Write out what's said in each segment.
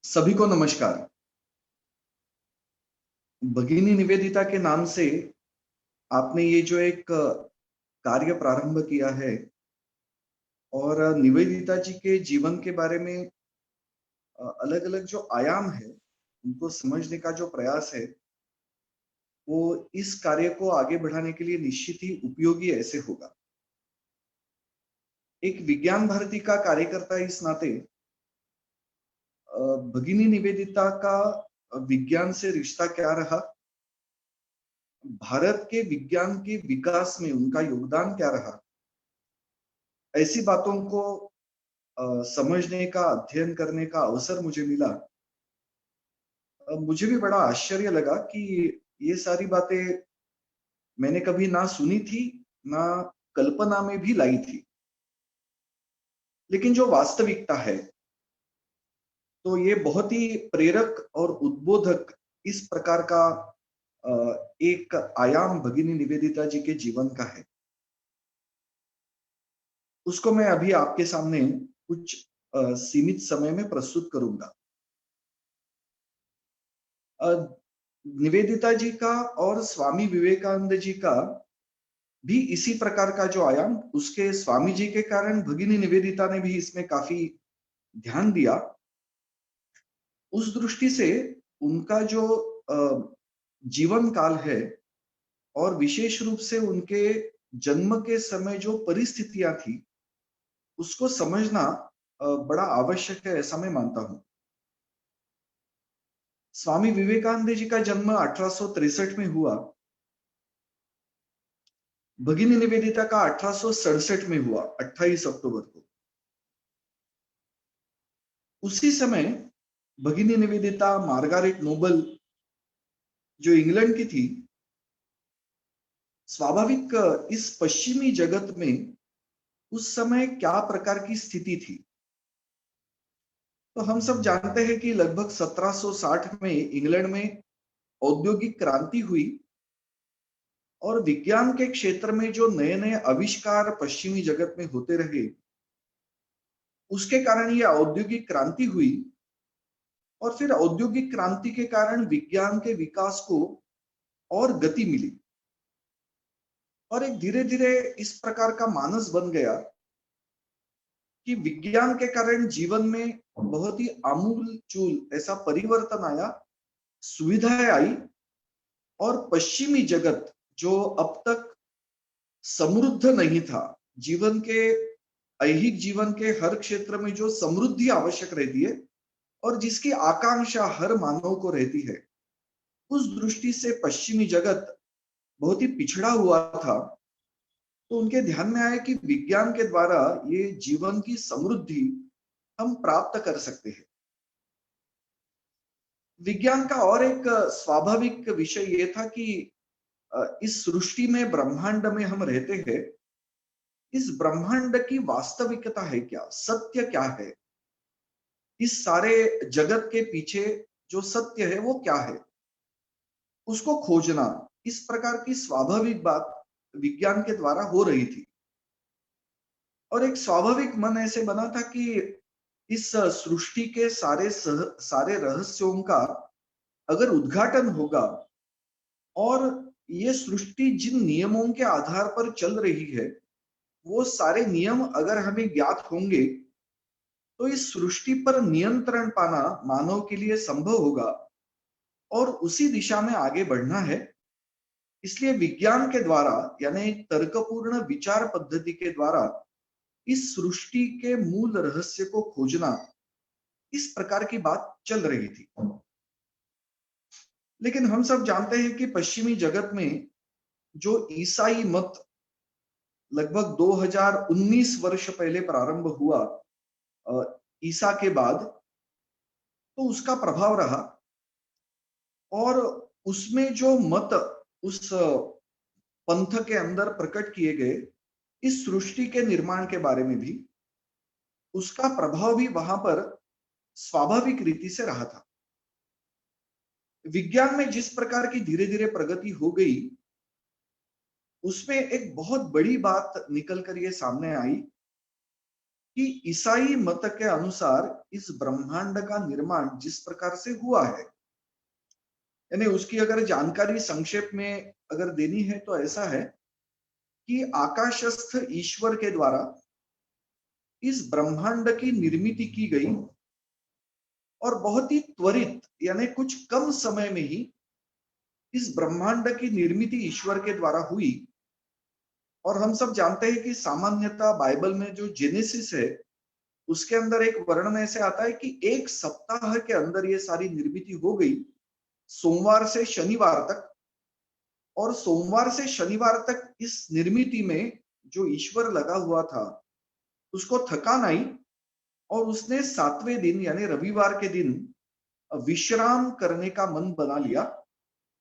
सभी को नमस्कार। भगिनी निवेदिता के नाम से आपने ये जो एक कार्य प्रारंभ किया है और निवेदिता जी के जीवन के बारे में अलग-अलग जो आयाम है, उनको समझने का जो प्रयास है, वो इस कार्य को आगे बढ़ाने के लिए निश्चित ही उपयोगी ऐसे होगा। एक विज्ञान भारती का कार्यकर्ता इस नाते भगिनी निवेदिता का विज्ञान से रिश्ता क्या रहा? भारत के विज्ञान के विकास में उनका योगदान क्या रहा? ऐसी बातों को समझने का, अध्ययन करने का अवसर मुझे मिला। मुझे भी बड़ा आश्चर्य लगा कि ये सारी बातें मैंने कभी ना सुनी थी, ना कल्पना में भी लाई थी। लेकिन जो वास्तविकता है, तो ये बहुत ही प्रेरक और उद्बोधक इस प्रकार का एक आयाम भगिनी निवेदिता जी के जीवन का है। उसको मैं अभी आपके सामने कुछ सीमित समय में प्रस्तुत करूँगा। अ, निवेदिता जी का और स्वामी विवेकानंद जी का भी इसी प्रकार का जो आयाम उसके स्वामी जी के कारण भगिनी निवेदिता ने भी इसमें काफी ध्यान दिया। उस दृष्टि से उनका जो जीवन काल है और विशेष रूप से उनके जन्म के समय जो परिस्थितियां थी उसको समझना बड़ा आवश्यक है ऐसा मैं मानता हूं। स्वामी विवेकानंद जी का जन्म 1863 में हुआ। भगिनी निवेदिता का 1867 में हुआ, 28 अक्टूबर को। उसी समय भगिनी निवेदिता मार्गारेट नोबल जो इंग्लैंड की थी, स्वाभाविक इस पश्चिमी जगत में उस समय क्या प्रकार की स्थिति थी। तो हम सब जानते हैं कि लगभग 1760 में इंग्लैंड में औद्योगिक क्रांति हुई और विज्ञान के क्षेत्र में जो नए नए आविष्कार पश्चिमी जगत में होते रहे, उसके कारण यह औद्योगिक क्रांति हुई। और फिर औद्योगिक क्रांति के कारण विज्ञान के विकास को और गति मिली और एक धीरे धीरे इस प्रकार का मानस बन गया कि विज्ञान के कारण जीवन में बहुत ही आमूल चूल ऐसा परिवर्तन आया, सुविधाएं आई और पश्चिमी जगत जो अब तक समृद्ध नहीं था, जीवन के ऐहिक जीवन के हर क्षेत्र में जो समृद्धि आवश्यक रहती है और जिसकी आकांक्षा हर मानव को रहती है, उस दृष्टि से पश्चिमी जगत बहुत ही पिछड़ा हुआ था। तो उनके ध्यान में आया कि विज्ञान के द्वारा ये जीवन की समृद्धि हम प्राप्त कर सकते हैं। विज्ञान का और एक स्वाभाविक विषय ये था कि इस सृष्टि में, ब्रह्मांड में हम रहते हैं, इस ब्रह्मांड की वास्तविकता है क्या, सत्य क्या है, इस सारे जगत के पीछे जो सत्य है वो क्या है, उसको खोजना, इस प्रकार की स्वाभाविक बात विज्ञान के द्वारा हो रही थी। और एक स्वाभाविक मन ऐसे बना था कि इस सृष्टि के सारे रहस्यों का अगर उद्घाटन होगा और ये सृष्टि जिन नियमों के आधार पर चल रही है, वो सारे नियम अगर हमें ज्ञात होंगे, तो इस सृष्टि पर नियंत्रण पाना मानव के लिए संभव होगा और उसी दिशा में आगे बढ़ना है। इसलिए विज्ञान के द्वारा, यानी तर्कपूर्ण विचार पद्धति के द्वारा इस सृष्टि के मूल रहस्य को खोजना, इस प्रकार की बात चल रही थी। लेकिन हम सब जानते हैं कि पश्चिमी जगत में जो ईसाई मत लगभग 2019 वर्ष पहले प्रारंभ हुआ ईसा के बाद, तो उसका प्रभाव रहा और उसमें जो मत उस पंथ के अंदर प्रकट किए गए, इस सृष्टि के निर्माण के बारे में भी, उसका प्रभाव भी वहां पर स्वाभाविक रीति से रहा था। विज्ञान में जिस प्रकार की धीरे धीरे प्रगति हो गई, उसमें एक बहुत बड़ी बात निकल कर ये सामने आई कि ईसाई मत के अनुसार इस ब्रह्मांड का निर्माण जिस प्रकार से हुआ है, यानी उसकी अगर जानकारी संक्षेप में अगर देनी है तो ऐसा है कि आकाशस्थ ईश्वर के द्वारा इस ब्रह्मांड की निर्मिति की गई और बहुत ही त्वरित यानी कुछ कम समय में ही इस ब्रह्मांड की निर्मिति ईश्वर के द्वारा हुई। और हम सब जानते हैं कि सामान्यतः बाइबल में जो जेनेसिस है उसके अंदर एक वर्णन ऐसे आता है कि एक सप्ताह के अंदर ये सारी निर्मिति हो गई, सोमवार से शनिवार तक। और सोमवार से शनिवार तक इस निर्मिति में जो ईश्वर लगा हुआ था उसको थकान आई और उसने 7वें दिन यानी रविवार के दिन विश्राम करने का मन बना लिया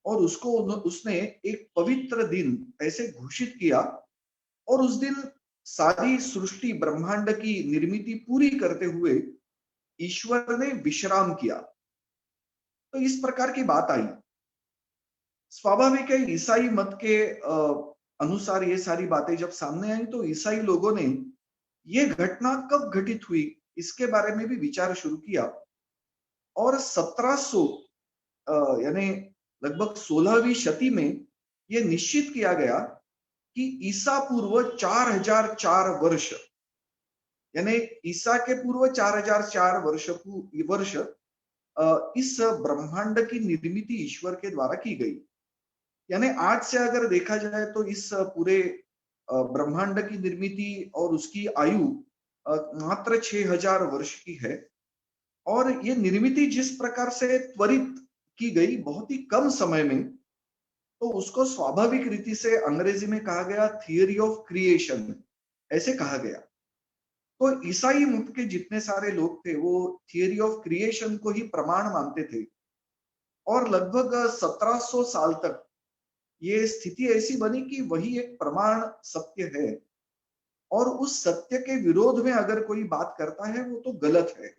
और उसने एक पवित्र दिन ऐसे घोषित किया। और उस दिन सारी सृष्टि ब्रह्मांड की निर्मिति पूरी करते हुए ईश्वर ने विश्राम किया। तो इस प्रकार की बात आई। स्वाभाविक है ईसाई मत के अनुसार ये सारी बातें जब सामने आई तो ईसाई लोगों ने ये घटना कब घटित हुई इसके बारे में भी विचार शुरू किया। और 1700 यानी लगभग 16वीं शती में यह निश्चित किया गया कि ईसा पूर्व 4004 वर्ष यानी ईसा के पूर्व 4004 वर्ष इस ब्रह्मांड की निर्मिति ईश्वर के द्वारा की गई। यानी आज से अगर देखा जाए तो इस पूरे ब्रह्मांड की निर्मिति और उसकी आयु मात्र 6000 वर्ष की है। और ये निर्मिति जिस प्रकार से त्वरित की गई बहुत ही कम समय में, तो उसको स्वाभाविक रीति से अंग्रेजी में कहा गया थियरी ऑफ क्रिएशन, ऐसे कहा गया। तो ईसाई मत के जितने सारे लोग थे वो थियरी ऑफ क्रिएशन को ही प्रमाण मानते थे। और लगभग 1700 साल तक ये स्थिति ऐसी बनी कि वही एक प्रमाण सत्य है और उस सत्य के विरोध में अगर कोई बात करता है वो तो गलत है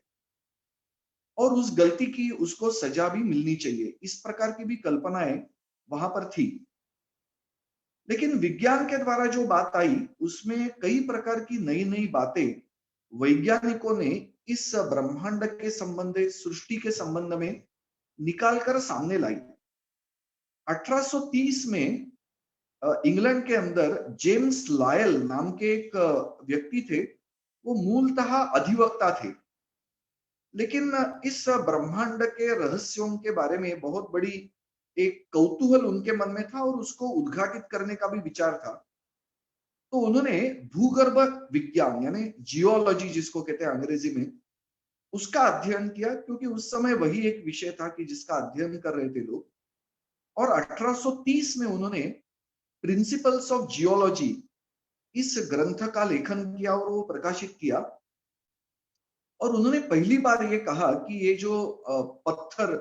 और उस गलती की उसको सजा भी मिलनी चाहिए, इस प्रकार की भी कल्पनाएं वहां पर थी। लेकिन विज्ञान के द्वारा जो बात आई उसमें कई प्रकार की नई नई बातें वैज्ञानिकों ने इस ब्रह्मांड के संबंध सृष्टि के संबंध में निकालकर सामने लाई। 1830 में इंग्लैंड के अंदर जेम्स लायल नाम के एक व्यक्ति थे। वो मूलतः अधिवक्ता थे, लेकिन इस ब्रह्मांड के रहस्यों के बारे में बहुत बड़ी एक कौतूहल उनके मन में था और उसको उद्घाटित करने का भी विचार था। तो उन्होंने भूगर्भ विज्ञान यानी जियोलॉजी जिसको कहते हैं अंग्रेजी में, उसका अध्ययन किया, क्योंकि उस समय वही एक विषय था कि जिसका अध्ययन कर रहे थे लोग। और 1830 में उन्होंने प्रिंसिपल्स ऑफ जियोलॉजी इस ग्रंथ का लेखन किया और वो प्रकाशित किया। और उन्होंने पहली बार ये कहा कि ये जो पत्थर,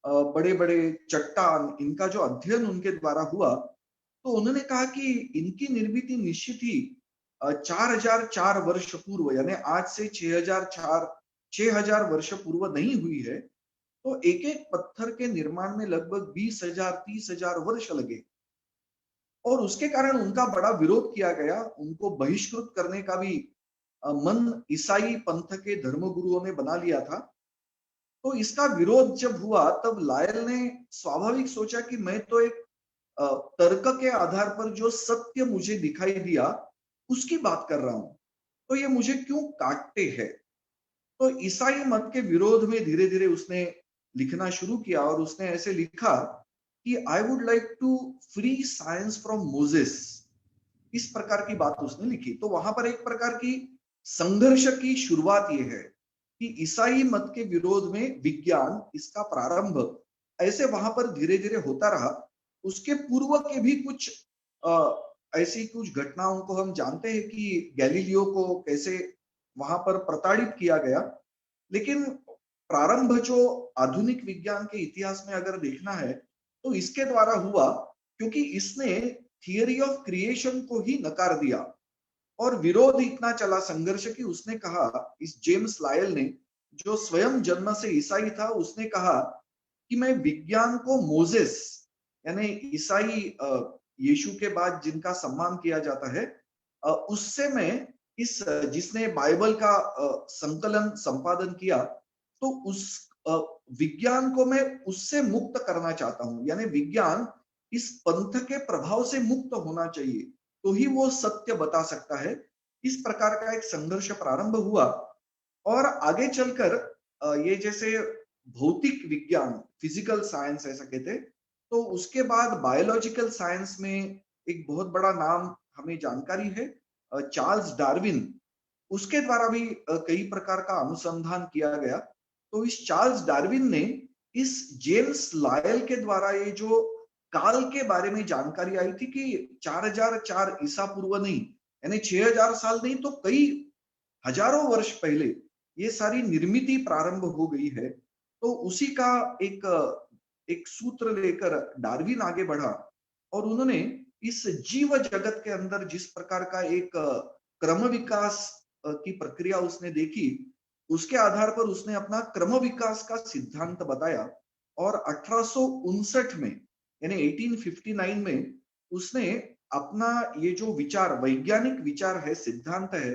बड़े बड़े चट्टान, इनका जो अध्ययन उनके द्वारा हुआ, तो उन्होंने कहा कि इनकी निर्मिति निश्चित ही 4004 वर्ष पूर्व यानी आज से 6000 वर्ष पूर्व नहीं हुई है। तो एक एक पत्थर के निर्माण में लगभग 20,000 30,000 वर्ष लगे और उसके कारण उनका बड़ा विरोध किया गया। उनको बहिष्कृत करने का भी मन ईसाई पंथ के धर्मगुरुओं ने बना लिया था। तो इसका विरोध जब हुआ तब लायल ने स्वाभाविक सोचा कि मैं तो एक तर्क के आधार पर जो सत्य मुझे दिखाई दिया उसकी बात कर रहा हूं, तो ये मुझे क्यों काटते हैं। तो ईसाई मत के विरोध में धीरे धीरे उसने लिखना शुरू किया और उसने ऐसे लिखा कि I would like to free science from Moses, इस प्रकार की बात उसने लिखी। तो वहां पर एक प्रकार की संघर्ष की शुरुआत ये है कि ईसाई मत के विरोध में विज्ञान, इसका प्रारंभ ऐसे वहां पर धीरे धीरे होता रहा। उसके पूर्व के भी कुछ ऐसी कुछ घटनाओं को हम जानते हैं कि गैलीलियो को कैसे वहां पर प्रताड़ित किया गया। लेकिन प्रारंभ जो आधुनिक विज्ञान के इतिहास में अगर देखना है तो इसके द्वारा हुआ, क्योंकि इसने थियरी ऑफ क्रिएशन को ही नकार दिया और विरोध इतना चला, संघर्ष की। उसने कहा, इस जेम्स लायल ने जो स्वयं जन्म से ईसाई था, उसने कहा कि मैं विज्ञान को मोजेस यानी ईसाई यीशु के बाद जिनका सम्मान किया जाता है, उससे मैं इस जिसने बाइबल का संकलन संपादन किया, तो उस विज्ञान को मैं उससे मुक्त करना चाहता हूं, यानी विज्ञान इस पंथ के प्रभाव से मुक्त होना चाहिए, तो ही वो सत्य बता सकता है। इस प्रकार का एक संघर्ष प्रारंभ हुआ और आगे चलकर ये जैसे भौतिक विज्ञान, फिजिकल साइंस ऐसा कहते हैं, तो उसके बाद बायोलॉजिकल साइंस में एक बहुत बड़ा नाम हमें जानकारी है, चार्ल्स डार्विन। उसके द्वारा भी कई प्रकार का अनुसंधान किया गया। तो इस चार्ल्स डार्विन ने इस जेम्स लायल के द्वारा ये जो काल के बारे में जानकारी आई थी कि 4004 ईसा पूर्व नहीं, यानी 6000 साल नहीं, तो कई हजारों वर्ष पहले ये सारी निर्मिति प्रारंभ हो गई है। तो उसी का एक एक सूत्र लेकर डार्विन आगे बढ़ा और उन्होंने इस जीव जगत के अंदर जिस प्रकार का एक क्रम विकास की प्रक्रिया उसने देखी, उसके आधार पर उसने अपना क्रम विकास का सिद्धांत बताया और 1859 में, यानी 1859 में उसने अपना ये जो विचार, वैज्ञानिक विचार है, सिद्धांत है,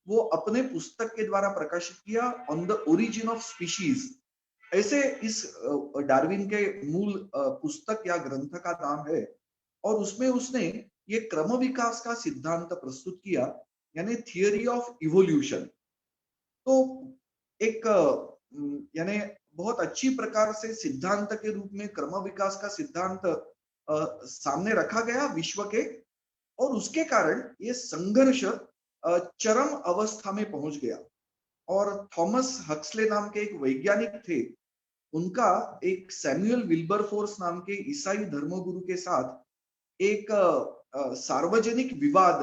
वो अपने पुस्तक के द्वारा प्रकाशित किया, on the origin of species. ऐसे इस डार्विन के मूल पुस्तक या ग्रंथ का नाम है। और उसमें उसने ये क्रम विकास का सिद्धांत प्रस्तुत किया, यानी थियरी ऑफ इवोल्यूशन। तो एक यानी बहुत अच्छी प्रकार से सिद्धांत के रूप में क्रम विकास का सिद्धांत सामने रखा गया विश्व के, और उसके कारण ये संघर्ष चरम अवस्था में पहुंच गया। और थॉमस हक्सले नाम के एक वैज्ञानिक थे, उनका एक सैमुअल विल्बरफोर्स नाम के ईसाई धर्मगुरु के साथ एक सार्वजनिक विवाद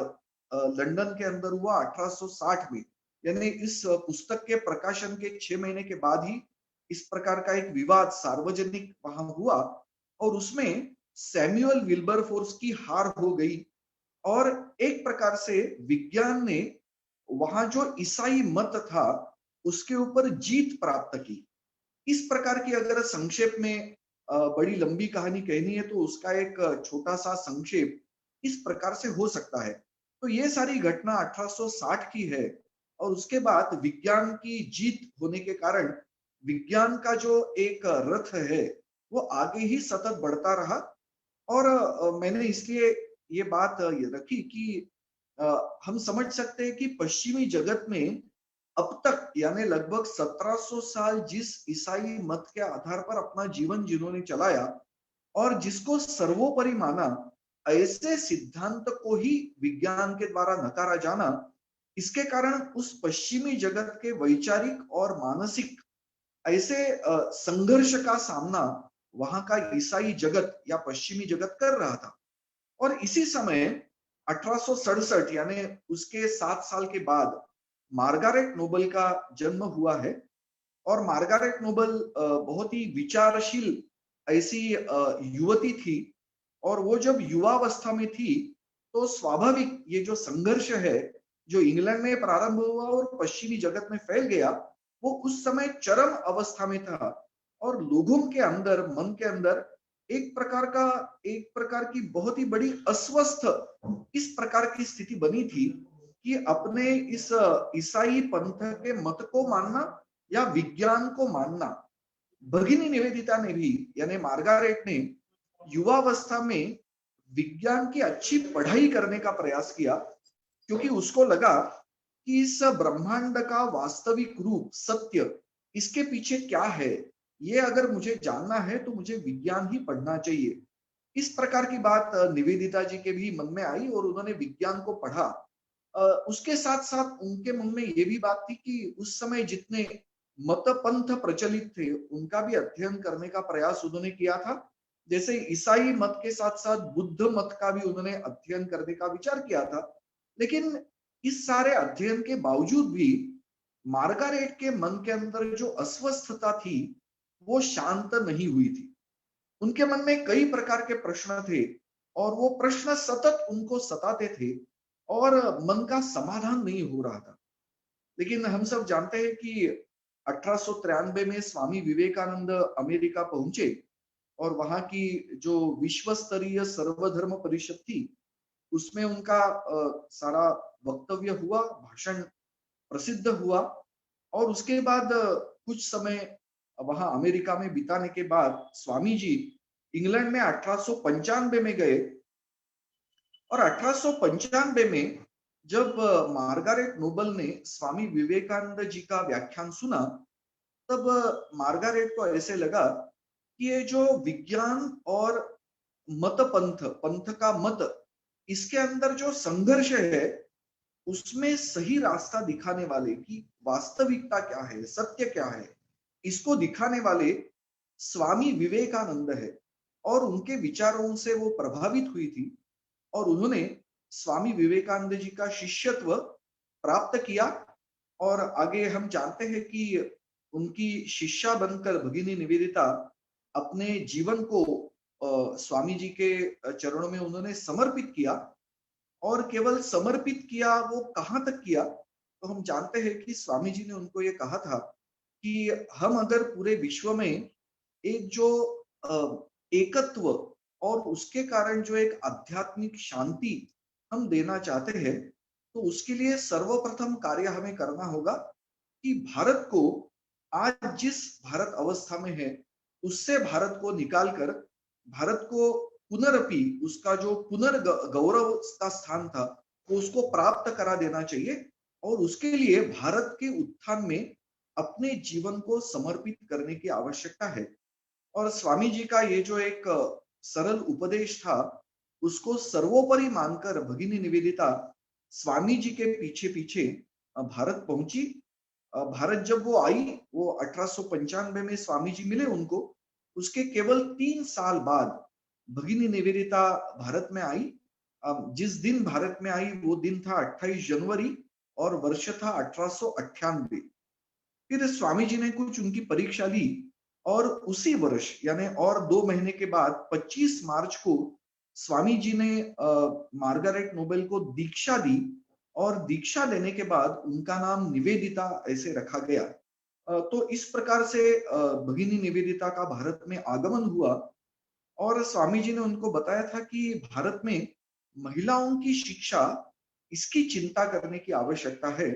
लंदन के अंदर हुआ 1860 में। यानी इस पुस्तक के प्रकाशन के 6 महीने के बाद ही इस प्रकार का एक विवाद सार्वजनिक वहां हुआ और उसमें सैमुअल विल्बरफोर्स की हार हो गई और एक प्रकार से विज्ञान ने वहां जो ईसाई मत था उसके ऊपर जीत प्राप्त की। इस प्रकार की अगर संक्षेप में बड़ी लंबी कहानी कहनी है तो उसका एक छोटा सा संक्षेप इस प्रकार से हो सकता है। तो ये सारी घटना 1860 की है और उसके बाद विज्ञान की जीत होने के कारण विज्ञान का जो एक रथ है वो आगे ही सतत बढ़ता रहा। और मैंने इसलिए ये बात रखी कि हम समझ सकते हैं कि पश्चिमी जगत में अब तक यानी लगभग 1700 साल जिस ईसाई मत के आधार पर अपना जीवन जिन्होंने चलाया और जिसको सर्वोपरि माना, ऐसे सिद्धांत को ही विज्ञान के द्वारा नकारा जाना, इसके कारण उस पश्चिमी जगत के वैचारिक और मानसिक ऐसे संघर्ष का सामना वहां का ईसाई जगत या पश्चिमी जगत कर रहा था। और इसी समय 1867 यानी उसके 7 साल के बाद मार्गारेट नोबल का जन्म हुआ है। और मार्गारेट नोबल बहुत ही विचारशील ऐसी युवती थी और वो जब युवावस्था में थी तो स्वाभाविक ये जो संघर्ष है जो इंग्लैंड में प्रारंभ हुआ और पश्चिमी जगत में फैल गया, वो उस समय चरम अवस्था में था और लोगों के अंदर, मन के अंदर एक प्रकार की बहुत ही बड़ी अस्वस्थ इस प्रकार की स्थिति बनी थी कि अपने इस ईसाई पंथ के मत को मानना या विज्ञान को मानना। भगिनी निवेदिता ने भी यानी मार्गारेट ने युवावस्था में विज्ञान की अच्छी पढ़ाई करने का प्रयास किया क्योंकि उसको लगा कि इस ब्रह्मांड का वास्तविक रूप, सत्य, इसके पीछे क्या है, ये अगर मुझे जानना है तो मुझे विज्ञान ही पढ़ना चाहिए। इस प्रकार की बात निवेदिता जी के भी मन में आई और उन्होंने विज्ञान को पढ़ा। उसके साथ साथ उनके मन में ये भी बात थी कि उस समय जितने मत पंथ प्रचलित थे उनका भी अध्ययन करने का प्रयास उन्होंने किया था। जैसे ईसाई मत के साथ साथ बुद्ध मत का भी उन्होंने अध्ययन करने का विचार किया था। लेकिन इस सारे अध्ययन के बावजूद भी मार्गारेट के मन के अंदर जो अस्वस्थता थी वो शांत नहीं हुई थी। उनके मन में कई प्रकार के प्रश्न थे और वो प्रश्न सतत उनको सताते थे और मन का समाधान नहीं हो रहा था। लेकिन हम सब जानते हैं कि 1893 में स्वामी विवेकानंद अमेरिका पहुंचे और वहां की जो विश्व स्तरीय सर्वधर्म परिषद थी उसमें उनका सारा वक्तव्य हुआ, भाषण प्रसिद्ध हुआ और उसके बाद कुछ समय वहां अमेरिका में बिताने के बाद स्वामी जी इंग्लैंड में 1895 में गए और 1895 में जब मार्गारेट नोबल ने स्वामी विवेकानंद जी का व्याख्यान सुना, तब मार्गारेट को ऐसे लगा कि ये जो विज्ञान और मत पंथ पंथ का मत, इसके अंदर जो संघर्ष है उसमें सही रास्ता दिखाने वाले की वास्तविकता क्या है, सत्य क्या है, इसको दिखाने वाले स्वामी विवेकानंद है। और उनके विचारों से वो प्रभावित हुई थी और उन्होंने स्वामी विवेकानंद जी का शिष्यत्व प्राप्त किया। और आगे हम जानते हैं कि उनकी शिष्या बनकर भगिनी निवेदिता अपने जीवन को स्वामी जी के चरणों में उन्होंने समर्पित किया। और केवल समर्पित किया, वो कहाँ तक किया, तो हम जानते हैं कि स्वामी जी ने उनको ये कहा था कि हम अगर पूरे विश्व में एक जो एकत्व और उसके कारण जो एक आध्यात्मिक शांति हम देना चाहते हैं, तो उसके लिए सर्वप्रथम कार्य हमें करना होगा कि भारत को आज जिस भारत अवस्था में है उससे भारत को निकालकर भारत को पुनरपि उसका जो पुनर्गौरव का स्थान था वो उसको प्राप्त करा देना चाहिए। और उसके लिए भारत के उत्थान में अपने जीवन को समर्पित करने की आवश्यकता है। और स्वामी जी का ये जो एक सरल उपदेश था उसको सर्वोपरि मानकर भगिनी निवेदिता स्वामी जी के पीछे पीछे भारत पहुंची। भारत जब वो आई, वो 1895 में स्वामी जी मिले उनको, उसके केवल 3 साल बाद भगिनी निवेदिता भारत में आई। जिस दिन भारत में आई वो दिन था 28 जनवरी और वर्ष था 1898। फिर स्वामी जी ने कुछ उनकी परीक्षा ली और उसी वर्ष यानी और 2 महीने के बाद 25 मार्च को स्वामी जी ने मार्गारेट नोबेल को दीक्षा दी और दीक्षा लेने के बाद उनका नाम निवेदिता ऐसे रखा गया। तो इस प्रकार से भगिनी निवेदिता का भारत में आगमन हुआ और स्वामी जी ने उनको बताया था कि भारत में महिलाओं की शिक्षा, इसकी चिंता करने की आवश्यकता है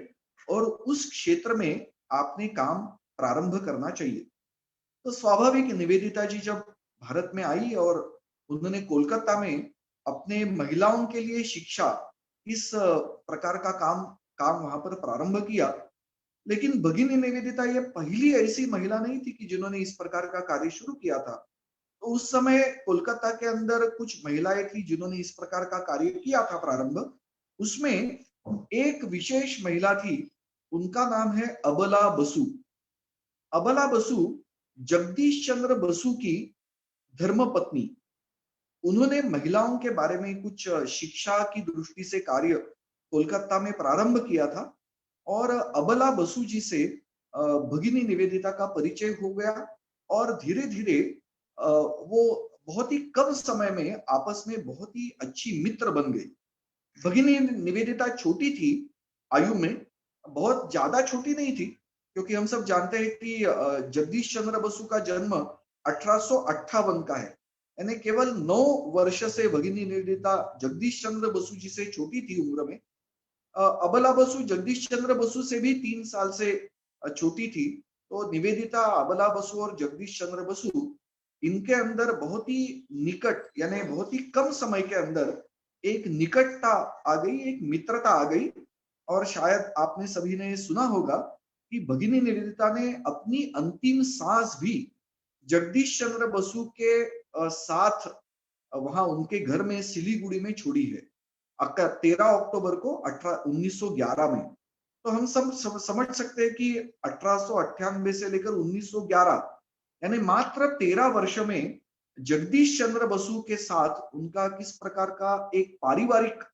और उस क्षेत्र में आपने काम प्रारंभ करना चाहिए। तो स्वाभाविक निवेदिता जी जब भारत में आई और उन्होंने कोलकाता में अपने महिलाओं के लिए शिक्षा, इस प्रकार का काम काम वहां पर प्रारंभ किया। लेकिन भगिनी निवेदिता ये पहली ऐसी महिला नहीं थी कि जिन्होंने इस प्रकार का कार्य शुरू किया था। तो उस समय कोलकाता के अंदर कुछ महिलाएं थी जिन्होंने इस प्रकार का कार्य किया था प्रारंभ। उसमें एक विशेष महिला थी, उनका नाम है अबला बसु। अबला बसु जगदीश चंद्र बसु की धर्मपत्नी। उन्होंने महिलाओं के बारे में कुछ शिक्षा की दृष्टि से कार्य कोलकाता में प्रारंभ किया था और अबला बसु जी से भगिनी निवेदिता का परिचय हो गया और धीरे धीरे वो बहुत ही कम समय में आपस में बहुत ही अच्छी मित्र बन गई। भगिनी निवेदिता छोटी थी आयु में, बहुत ज्यादा छोटी नहीं थी, क्योंकि हम सब जानते हैं कि जगदीश चंद्र बसु का जन्म 1858 का है, यानी केवल 9 वर्ष से भगिनी निवेदिता जगदीश चंद्र बसु जी से छोटी थी उम्र में। अबला बसु जगदीश चंद्र बसु से भी 3 साल से छोटी थी। तो निवेदिता, अबला बसु और जगदीश चंद्र बसु, इनके अंदर बहुत ही निकट यानी बहुत ही कम समय के अंदर एक निकटता आ गई, एक मित्रता आ गई। और शायद आपने सभी ने सुना होगा कि भगिनी निवेदिता ने अपनी अंतिम सांस भी जगदीश चंद्र बसु के साथ वहां उनके घर में सिलीगुड़ी में छोड़ी है 13 अक्टूबर को 1911 में। तो हम सब समझ सकते हैं कि 1898 से लेकर 1911 यानी मात्र 13 वर्ष में जगदीश चंद्र बसु के साथ उनका किस प्रकार का एक पारिवारिक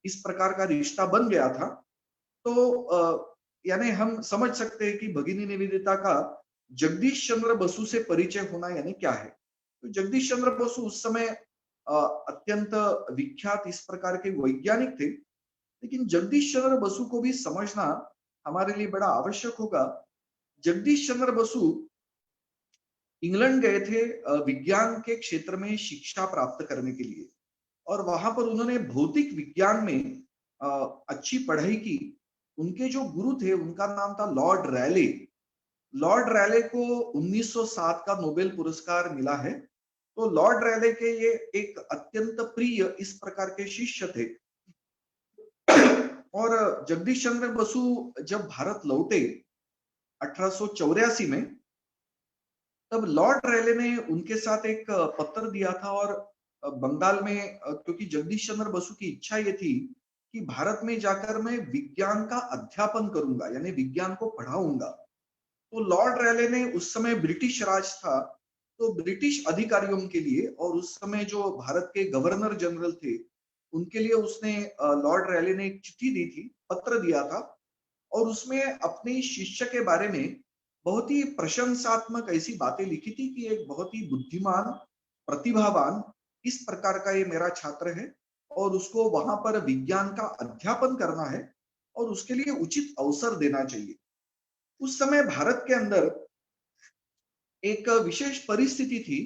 इस प्रकार का रिश्ता बन गया था। तो यानी हम समझ सकते हैं कि भगिनी निवेदिता का जगदीश चंद्र बसु से परिचय होना यानी क्या है। तो जगदीश चंद्र बसु उस समय अत्यंत विख्यात इस प्रकार के वैज्ञानिक थे। लेकिन जगदीश चंद्र बसु को भी समझना हमारे लिए बड़ा आवश्यक होगा। जगदीश चंद्र बसु इंग्लैंड गए थे विज्ञान के क्षेत्र में शिक्षा प्राप्त करने के लिए और वहां पर उन्होंने भौतिक विज्ञान में अच्छी पढ़ाई की, उनके जो गुरु थे उनका नाम था लॉर्ड रैले। लॉर्ड रैले को 1907 का नोबेल पुरस्कार मिला है। तो लॉर्ड रैले के ये एक अत्यंत प्रिय इस प्रकार के शिष्य थे। और जगदीश चंद्र बसु जब भारत लौटे 1884 में, तब लॉर्ड रैले ने उनके साथ एक पत्र दिया था। और बंगाल में क्योंकि जगदीश चंद्र बसु की इच्छा ये थी कि भारत में जाकर मैं विज्ञान का अध्यापन करूंगा, यानी विज्ञान को पढ़ाऊंगा। तो लॉर्ड रैले ने, उस समय ब्रिटिश राज था, तो ब्रिटिश अधिकारियों के लिए और उस समय जो भारत के गवर्नर जनरल थे उनके लिए उसने, लॉर्ड रैले ने एक चिट्ठी दी थी, पत्र दिया था। और उसमें अपने शिष्य के बारे में बहुत ही प्रशंसात्मक ऐसी बातें लिखी थी कि एक बहुत ही बुद्धिमान, प्रतिभावान इस प्रकार का ये मेरा छात्र है और उसको वहां पर विज्ञान का अध्यापन करना है और उसके लिए उचित अवसर देना चाहिए। उस समय भारत के अंदर एक विशेष परिस्थिति थी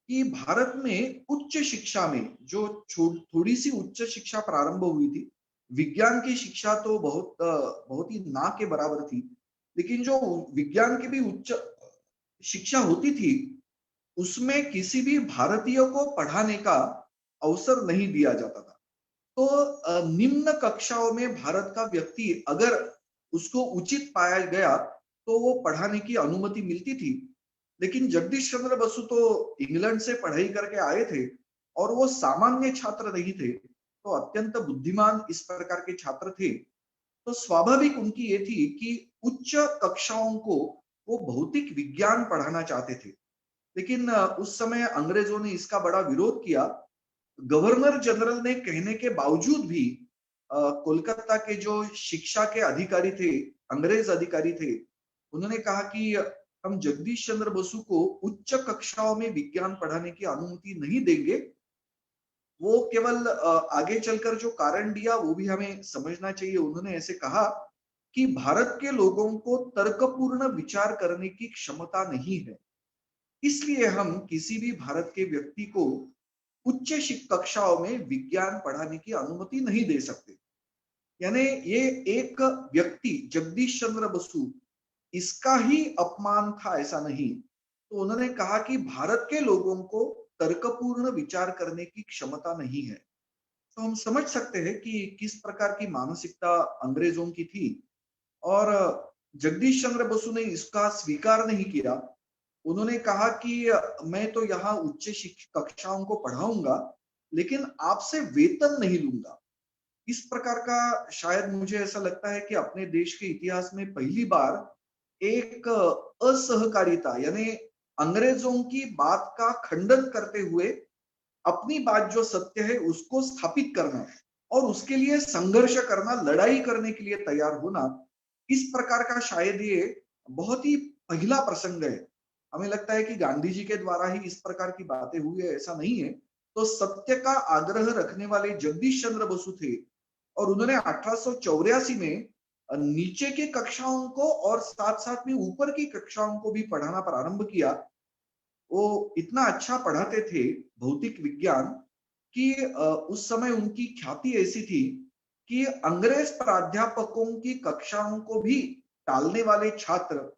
कि भारत में उच्च शिक्षा में जो थोड़ी सी उच्च शिक्षा प्रारंभ हुई थी, विज्ञान की शिक्षा तो बहुत ही ना के बराबर थी, लेकिन जो विज्ञान की भी उच्च शिक्षा होती थी उसमें किसी भी भारतीय को पढ़ाने का अवसर नहीं दिया जाता था। तो निम्न कक्षाओं में भारत का व्यक्ति अगर उसको उचित पाया गया तो वो पढ़ाने की अनुमति मिलती थी। लेकिन जगदीश चंद्र बसु तो इंग्लैंड से पढ़ाई करके आए थे और वो सामान्य छात्र नहीं थे, तो अत्यंत बुद्धिमान इस प्रकार के छात्र थे। तो स्वाभाविक उनकी ये थी कि उच्च कक्षाओं को वो भौतिक विज्ञान पढ़ाना चाहते थे। लेकिन उस समय अंग्रेजों ने इसका बड़ा विरोध किया। गवर्नर जनरल ने कहने के बावजूद भी कोलकाता के जो शिक्षा के अधिकारी थे, अंग्रेज अधिकारी थे, उन्होंने कहा कि हम जगदीश चंद्र बसु को उच्च कक्षाओं में विज्ञान पढ़ाने की अनुमति नहीं देंगे। वो केवल आगे चलकर जो कारण दिया वो भी हमें समझना चाहिए। उन्होंने ऐसे कहा कि भारत के लोगों को तर्कपूर्ण विचार करने की क्षमता नहीं है, इसलिए हम किसी भी भारत के व्यक्ति को उच्च कक्षाओं में विज्ञान पढ़ाने की अनुमति नहीं दे सकते। यानी ये एक व्यक्ति जगदीश चंद्र बसु, इसका ही अपमान था ऐसा नहीं। तो उन्होंने कहा कि भारत के लोगों को तर्कपूर्ण विचार करने की क्षमता नहीं है। तो हम समझ सकते हैं कि किस प्रकार की मानसिकता अंग्रेजों की थी। और जगदीश चंद्र बसु ने इसका स्वीकार नहीं किया। उन्होंने कहा कि मैं तो यहाँ उच्च कक्षाओं को पढ़ाऊंगा लेकिन आपसे वेतन नहीं लूंगा। इस प्रकार का शायद मुझे ऐसा लगता है कि अपने देश के इतिहास में पहली बार एक असहकारिता, यानी अंग्रेजों की बात का खंडन करते हुए अपनी बात जो सत्य है उसको स्थापित करना और उसके लिए संघर्ष करना, लड़ाई करने के लिए तैयार होना, इस प्रकार का शायद ये बहुत ही पहला प्रसंग है। हमें लगता है कि गांधी जी के द्वारा ही इस प्रकार की बातें हुई है, ऐसा नहीं है। तो सत्य का आग्रह रखने वाले जगदीश चंद्र बसु थे और उन्होंने 1884 में नीचे की कक्षाओं को और साथ साथ में ऊपर की कक्षाओं को भी पढ़ाना प्रारंभ किया। वो इतना अच्छा पढ़ाते थे भौतिक विज्ञान कि उस समय उनकी ख्याति ऐसी थी कि अंग्रेज प्राध्यापकों की कक्षाओं को भी टालने वाले छात्र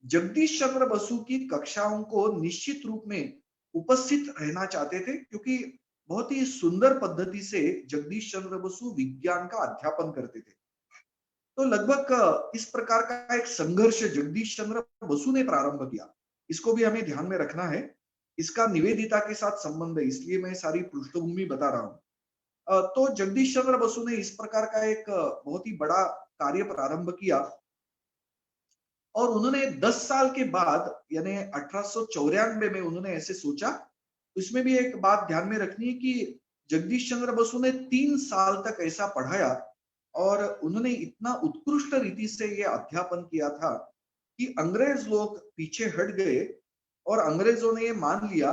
जगदीश चंद्र बसु की कक्षाओं को निश्चित रूप में उपस्थित रहना चाहते थे, क्योंकि बहुत ही सुंदर पद्धति से जगदीश चंद्र बसु विज्ञान का अध्यापन करते थे। तो लगभग इस प्रकार का एक संघर्ष जगदीश चंद्र बसु ने प्रारंभ किया। इसको भी हमें ध्यान में रखना है। इसका निवेदिता के साथ संबंध है, इसलिए मैं सारी पृष्ठभूमि बता रहा हूँ। तो जगदीश चंद्र बसु ने इस प्रकार का एक बहुत ही बड़ा कार्य प्रारंभ किया और उन्होंने 10 साल के बाद यानी 1894 में उन्होंने ऐसे सोचा। इसमें भी एक बात ध्यान में रखनी है कि जगदीश चंद्र बसु ने 3 साल तक ऐसा पढ़ाया और उन्होंने इतना उत्कृष्ट रीति से ये अध्यापन किया था कि अंग्रेज लोग पीछे हट गए और अंग्रेजों ने ये मान लिया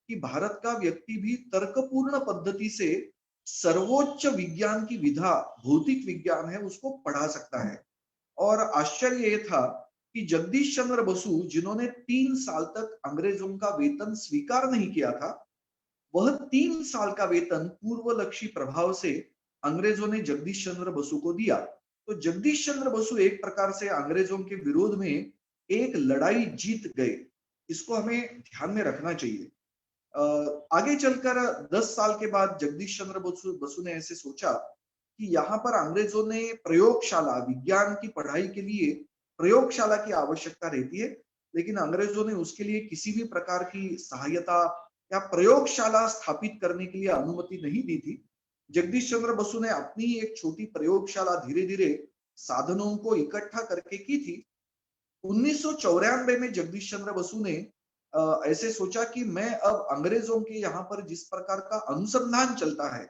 कि भारत का व्यक्ति भी तर्कपूर्ण पद्धति से सर्वोच्च विज्ञान की विधा भौतिक विज्ञान है उसको पढ़ा सकता है। और आश्चर्य ये था कि जगदीश चंद्र बसु, जिन्होंने 3 साल तक अंग्रेजों का वेतन स्वीकार नहीं किया था, वह 3 साल का वेतन पूर्वलक्षी प्रभाव से अंग्रेजों ने जगदीश चंद्र बसु को दिया। तो जगदीश चंद्र बसु एक प्रकार से अंग्रेजों के विरोध में एक लड़ाई जीत गए। इसको हमें ध्यान में रखना चाहिए। आगे चलकर 10 साल के बाद जगदीश चंद्र बसु बसु ने ऐसे सोचा कि यहाँ पर अंग्रेजों ने प्रयोगशाला, विज्ञान की पढ़ाई के लिए प्रयोगशाला की आवश्यकता रहती है, लेकिन अंग्रेजों ने उसके लिए किसी भी प्रकार की सहायता या प्रयोगशाला स्थापित करने के लिए अनुमति नहीं दी थी। जगदीश चंद्र बसु ने अपनी ही एक छोटी प्रयोगशाला धीरे धीरे साधनों को इकट्ठा करके की थी। 1994 में जगदीश चंद्र बसु ने ऐसे सोचा कि मैं अब अंग्रेजों के यहाँ पर जिस प्रकार का अनुसंधान चलता है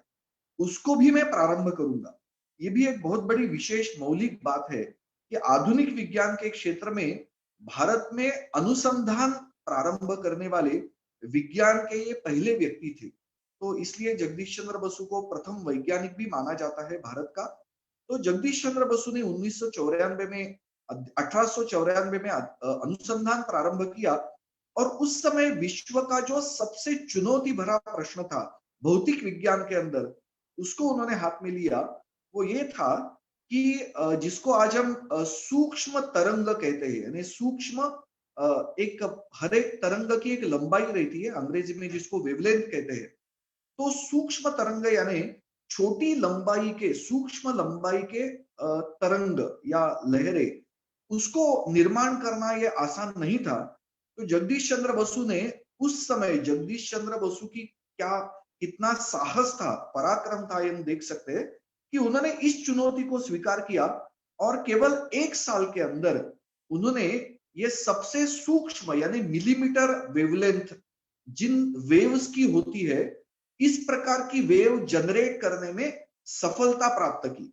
उसको भी मैं प्रारंभ करूंगा। ये भी एक बहुत बड़ी विशेष मौलिक बात है कि आधुनिक विज्ञान के क्षेत्र में भारत में अनुसंधान प्रारंभ करने वाले विज्ञान के ये पहले व्यक्ति थे। तो इसलिए जगदीश चंद्र बसु को प्रथम वैज्ञानिक भी माना जाता है भारत का। तो जगदीश चंद्र बसु ने 1994 में 1894 में अनुसंधान प्रारंभ किया और उस समय विश्व का जो सबसे चुनौती भरा प्रश्न था भौतिक विज्ञान के अंदर, उसको उन्होंने हाथ में लिया। वो ये था कि जिसको आज हम सूक्ष्म तरंग कहते हैं, यानी सूक्ष्म एक हर एक तरंग की एक लंबाई रहती है, अंग्रेजी में जिसको वेवलेंथ कहते हैं। तो सूक्ष्म तरंग यानी छोटी लंबाई के, सूक्ष्म लंबाई के तरंग या लहरें, उसको निर्माण करना ये आसान नहीं था। तो जगदीश चंद्र बसु ने उस समय, जगदीश चंद्र बसु की क्या कितना साहस था, पराक्रम था, ये हम देख सकते हैं कि उन्होंने इस चुनौती को स्वीकार किया और केवल 1 साल के अंदर उन्होंने ये सबसे सूक्ष्म यानी मिलीमीटर वेवलेंथ जिन वेव्स की होती है, इस प्रकार की वेव जनरेट करने में सफलता प्राप्त की।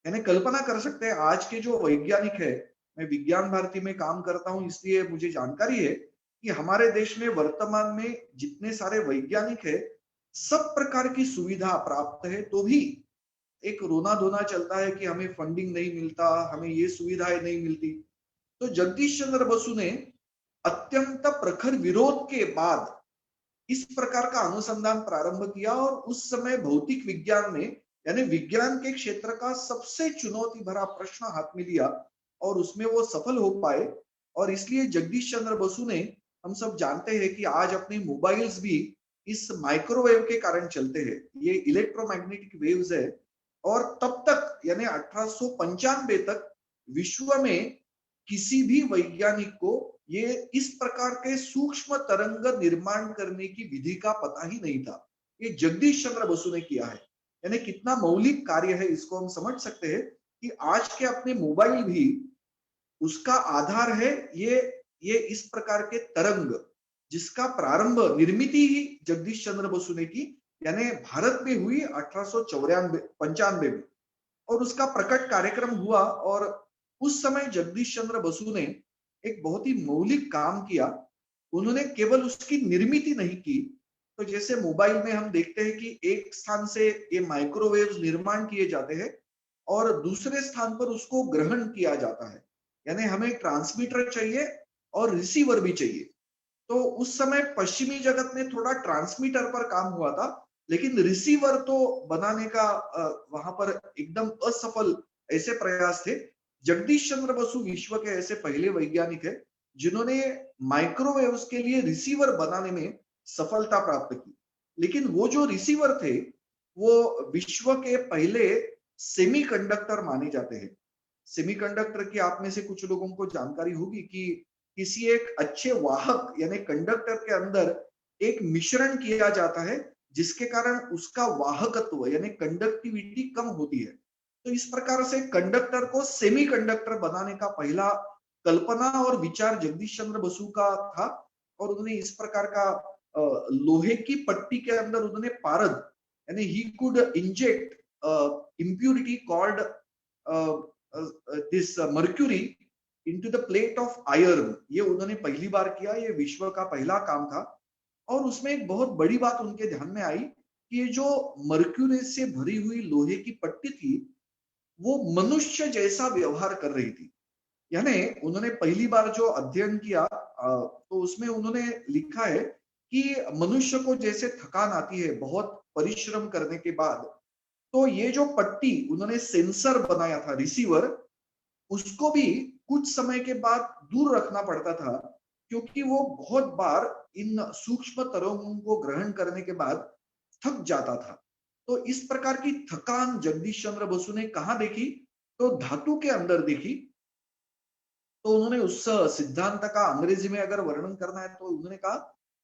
यानी कल्पना कर सकते हैं आज के जो वैज्ञानिक है, मैं विज्ञान भारती में काम करता हूं इसलिए मुझे जानकारी है कि हमारे देश में वर्तमान में जितने सारे वैज्ञानिक है, सब प्रकार की सुविधा प्राप्त है, तो भी एक रोना धोना चलता है कि हमें फंडिंग नहीं मिलता, हमें ये सुविधाएं नहीं मिलती। तो जगदीश चंद्र बसु ने अत्यंत प्रखर विरोध के बाद इस प्रकार का अनुसंधान प्रारंभ किया और उस समय भौतिक विज्ञान में यानी विज्ञान के क्षेत्र का सबसे चुनौती भरा प्रश्न हाथ में लिया और उसमें वो सफल हो पाए। और इसलिए जगदीश चंद्र बसु ने, हम सब जानते हैं कि आज अपने मोबाइल्स भी इस माइक्रोवेव के कारण चलते हैं, ये इलेक्ट्रोमैग्नेटिक वेव्स है। और तब तक यानी 1895 तक विश्व में किसी भी वैज्ञानिक को ये इस प्रकार के सूक्ष्म तरंग निर्माण करने की विधि का पता ही नहीं था। ये जगदीश चंद्र बसु ने किया है। यानी कितना मौलिक कार्य है, इसको हम समझ सकते हैं कि आज के अपने मोबाइल भी उसका आधार है ये इस प्रकार के तरंग, जिसका प्रारंभ निर्मिति ही जगदीश चंद्र बसु ने की, यानी भारत में हुई 1895 में, और उसका प्रकट कार्यक्रम हुआ। और उस समय जगदीश चंद्र बसु ने एक बहुत ही मौलिक काम किया। उन्होंने केवल उसकी निर्मिति नहीं की। तो जैसे मोबाइल में हम देखते हैं कि एक स्थान से ये माइक्रोवेव्स निर्माण किए जाते हैं और दूसरे स्थान पर उसको ग्रहण किया जाता है, यानी हमें ट्रांसमीटर चाहिए और रिसीवर भी चाहिए। तो उस समय पश्चिमी जगत में थोड़ा ट्रांसमीटर पर काम हुआ था, लेकिन रिसीवर तो बनाने का वहां पर एकदम असफल ऐसे प्रयास थे। जगदीश चंद्र बसु विश्व के ऐसे पहले वैज्ञानिक है जिन्होंने माइक्रोवेव्स के लिए रिसीवर बनाने में सफलता प्राप्त की। लेकिन वो जो रिसीवर थे वो विश्व के पहले सेमीकंडक्टर माने जाते हैं। सेमीकंडक्टर की आप में से कुछ लोगों को जानकारी होगी कि किसी एक अच्छे वाहक यानी कंडक्टर के अंदर एक मिश्रण किया जाता है जिसके कारण उसका वाहकत्व यानी कंडक्टिविटी कम होती है। तो इस प्रकार से कंडक्टर को सेमीकंडक्टर बनाने का पहला कल्पना और विचार जगदीश चंद्र बसु का था। और उन्होंने इस प्रकार का लोहे की पट्टी के अंदर उन्होंने पारद यानी he could inject impurity called this mercury into the plate of iron, ये उन्होंने पहली बार किया। ये विश्व का पहला काम था। और उसमें एक बहुत बड़ी बात उनके ध्यान में आई कि ये जो मर्क्यूरी से भरी हुई लोहे की पट्टी थी वो मनुष्य जैसा व्यवहार कर रही थी। यानी उन्होंने पहली बार जो अध्ययन किया तो उसमें उन्होंने लिखा है कि मनुष्य को जैसे थकान आती है बहुत परिश्रम करने के बाद, तो ये जो पट्टी उन्होंने सेंसर बनाया था, रिसीवर, उसको भी कुछ समय के बाद दूर रखना पड़ता था, क्योंकि वो बहुत बार इन सूक्ष्म तरंगों को ग्रहण करने के बाद थक जाता था। तो इस प्रकार की थकान जगदीश चंद्र बसु ने कहा देखी? तो धातु के अंदर देखी। तो उन्होंने उस सिद्धांत का अंग्रेजी में अगर वर्णन करना है तो उन्होंने कहा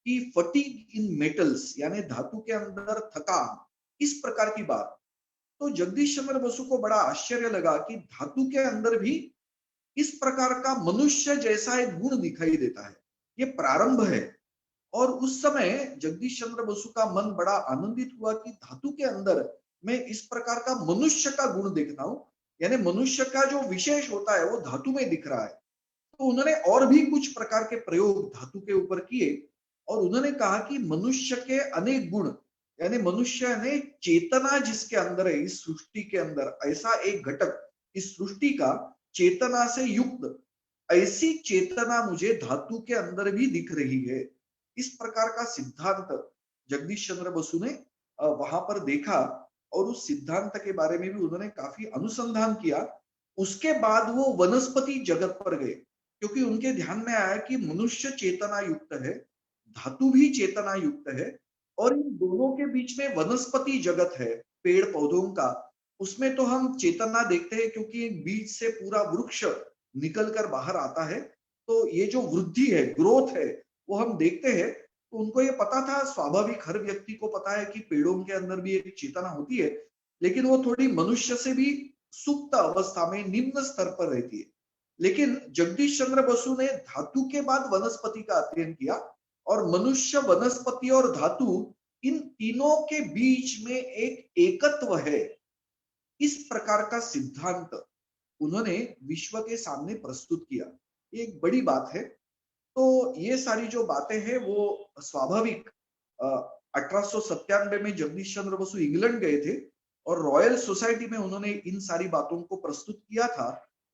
कि फटीग इन मेटल्स, यानी धातु के अंदर थकान, इस प्रकार की बात। तो जगदीश चंद्र बसु को बड़ा आश्चर्य लगा कि धातु के अंदर भी इस प्रकार का मनुष्य जैसा एक गुण दिखाई देता है। ये प्रारंभ है। और उस समय जगदीश चंद्र बसु का मन बड़ा आनंदित हुआ कि धातु के अंदर मैं इस प्रकार का मनुष्य का गुण देखता हूं, यानी मनुष्य का जो विशेष होता है वो धातु में दिख रहा है। तो उन्होंने और भी कुछ प्रकार के प्रयोग धातु के ऊपर किए और उन्होंने कहा कि मनुष्य के अनेक गुण, यानी मनुष्य ने चेतना जिसके अंदर है, इस सृष्टि के अंदर ऐसा एक घटक, इस सृष्टि का चेतना से युक्त ऐसी चेतना मुझे धातु के अंदर भी दिख रही है। इस प्रकार का सिद्धांत जगदीश चंद्र बसु ने वहां पर देखा और उस सिद्धांत के बारे में भी उन्होंने काफी अनुसंधान किया। उसके बाद वो वनस्पति जगत पर गए, क्योंकि उनके ध्यान में आया कि मनुष्य चेतना युक्त है, धातु भी चेतना युक्त है, और इन दोनों के बीच में वनस्पति जगत है, पेड़ पौधों का, उसमें तो हम चेतना देखते हैं क्योंकि बीज से पूरा वृक्ष निकल कर बाहर आता है। तो ये जो वृद्धि है, ग्रोथ है, वो हम देखते हैं। तो उनको ये पता था, स्वाभाविक हर व्यक्ति को पता है कि पेड़ों के अंदर भी एक चेतना होती है, लेकिन वो थोड़ी मनुष्य से भी सुप्त अवस्था में निम्न स्तर पर रहती है। लेकिन जगदीश चंद्र बसु ने धातु के बाद वनस्पति का अध्ययन किया और मनुष्य, वनस्पति और धातु, इन तीनों के बीच में एक एकत्व है, इस प्रकार का सिद्धांत उन्होंने विश्व के सामने प्रस्तुत किया। ये एक बड़ी बात है। तो ये सारी जो बातें हैं वो स्वाभाविक 1897 में जगदीश चंद्र बसु इंग्लैंड गए थे और रॉयल सोसाइटी में उन्होंने इन सारी बातों को प्रस्तुत किया था।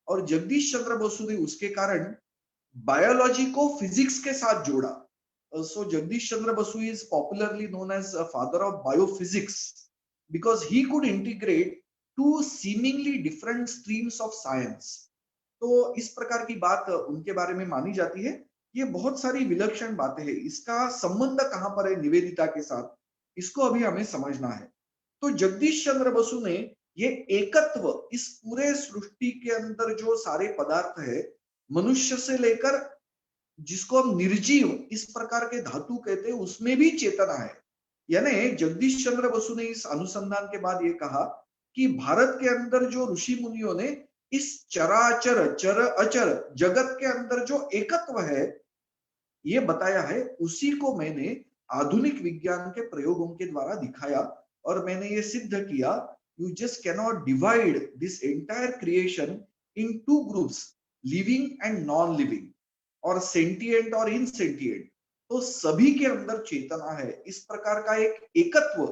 और जगदीश चंद्र बसु ने उसके कारण बायोलॉजी को फिजिक्स के साथ जोड़ा। So Jagadish Chandra Basu is popularly known as father of biophysics because he could integrate two seemingly different streams of science. तो इस प्रकार की बात उनके बारे में मानी जाती है। ये बहुत सारी विलक्षण बातें हैं। इसका संबंध कहां पर है निवेदिता के साथ, इसको अभी हमें समझना है। तो जगदीश चंद्र बसु ने ये एकत्व, इस पूरे सृष्टि के अंदर जो सारे पदार्थ है, मनुष्य से लेकर जिसको हम निर्जीव इस प्रकार के धातु कहते हैं, उसमें भी चेतना है। यानी जगदीश चंद्र बसु ने इस अनुसंधान के बाद ये कहा कि भारत के अंदर जो ऋषि मुनियों ने इस चराचर, चर अचर जगत के अंदर जो एकत्व है ये बताया है, उसी को मैंने आधुनिक विज्ञान के प्रयोगों के द्वारा दिखाया और मैंने ये सिद्ध किया। You just cannot divide this entire creation in two groups, living and non living, और सेंटिएंट और इनसेंटिएंट। तो सभी के अंदर चेतना है। इस प्रकार का एक एकत्व,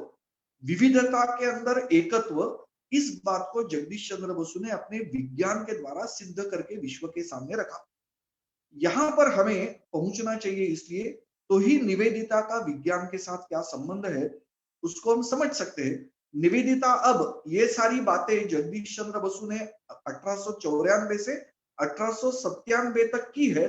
विविधता के अंदर एकत्व, इस बात को जगदीश चंद्र बसु ने अपने विज्ञान के द्वारा सिद्ध करके विश्व के सामने रखा। यहां पर हमें पहुंचना चाहिए, इसलिए तो ही निवेदिता का विज्ञान के साथ क्या संबंध है उसको हम समझ सकते हैं। निवेदिता, अब ये सारी बातें जगदीश चंद्र बसु ने 1894 से 1897 तक की है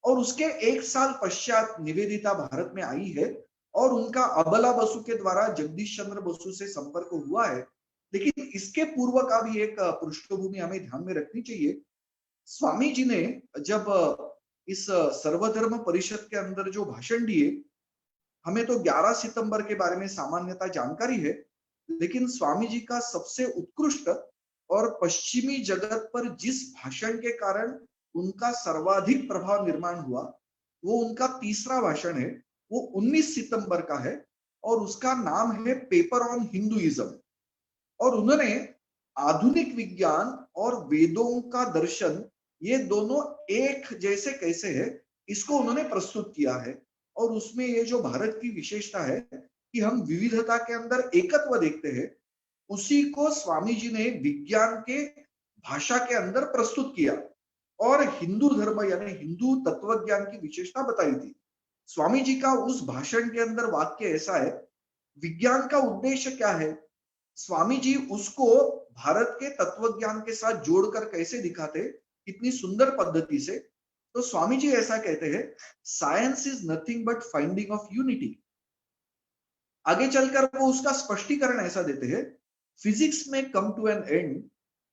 और उसके एक साल पश्चात निवेदिता भारत में आई है और उनका अबला बसु के द्वारा जगदीश चंद्र बसु से संपर्क हुआ है। लेकिन इसके पूर्व का भी एक पृष्ठभूमि हमें ध्यान में रखनी चाहिए। स्वामी जी ने जब इस सर्वधर्म परिषद के अंदर जो भाषण दिए, हमें तो 11 सितंबर के बारे में सामान्यतः जानकारी है, लेकिन स्वामी जी का सबसे उत्कृष्ट और पश्चिमी जगत पर जिस भाषण के कारण उनका सर्वाधिक प्रभाव निर्माण हुआ, वो उनका तीसरा भाषण है। वो 19 सितंबर का है और उसका नाम है पेपर ऑन हिंदुइज्म। और उन्होंने आधुनिक विज्ञान और वेदों का दर्शन, ये दोनों एक जैसे कैसे है, इसको उन्होंने प्रस्तुत किया है। और उसमें ये जो भारत की विशेषता है कि हम विविधता के अंदर एकत्व देखते हैं, उसी को स्वामी जी ने विज्ञान के भाषा के अंदर प्रस्तुत किया और हिंदू धर्म यानी हिंदू तत्वज्ञान की विशेषता बताई थी। स्वामी जी का उस भाषण के अंदर वाक्य ऐसा है, विज्ञान का उद्देश्य क्या है? स्वामी जी उसको भारत के तत्वज्ञान के साथ जोड़कर कैसे दिखाते, कितनी सुंदर पद्धति से। तो स्वामी जी ऐसा कहते हैं, science is nothing but finding of unity. आगे चलकर वो उसका स्पष्टीकरण ऐसा देते हैं, फिजिक्स में come to an end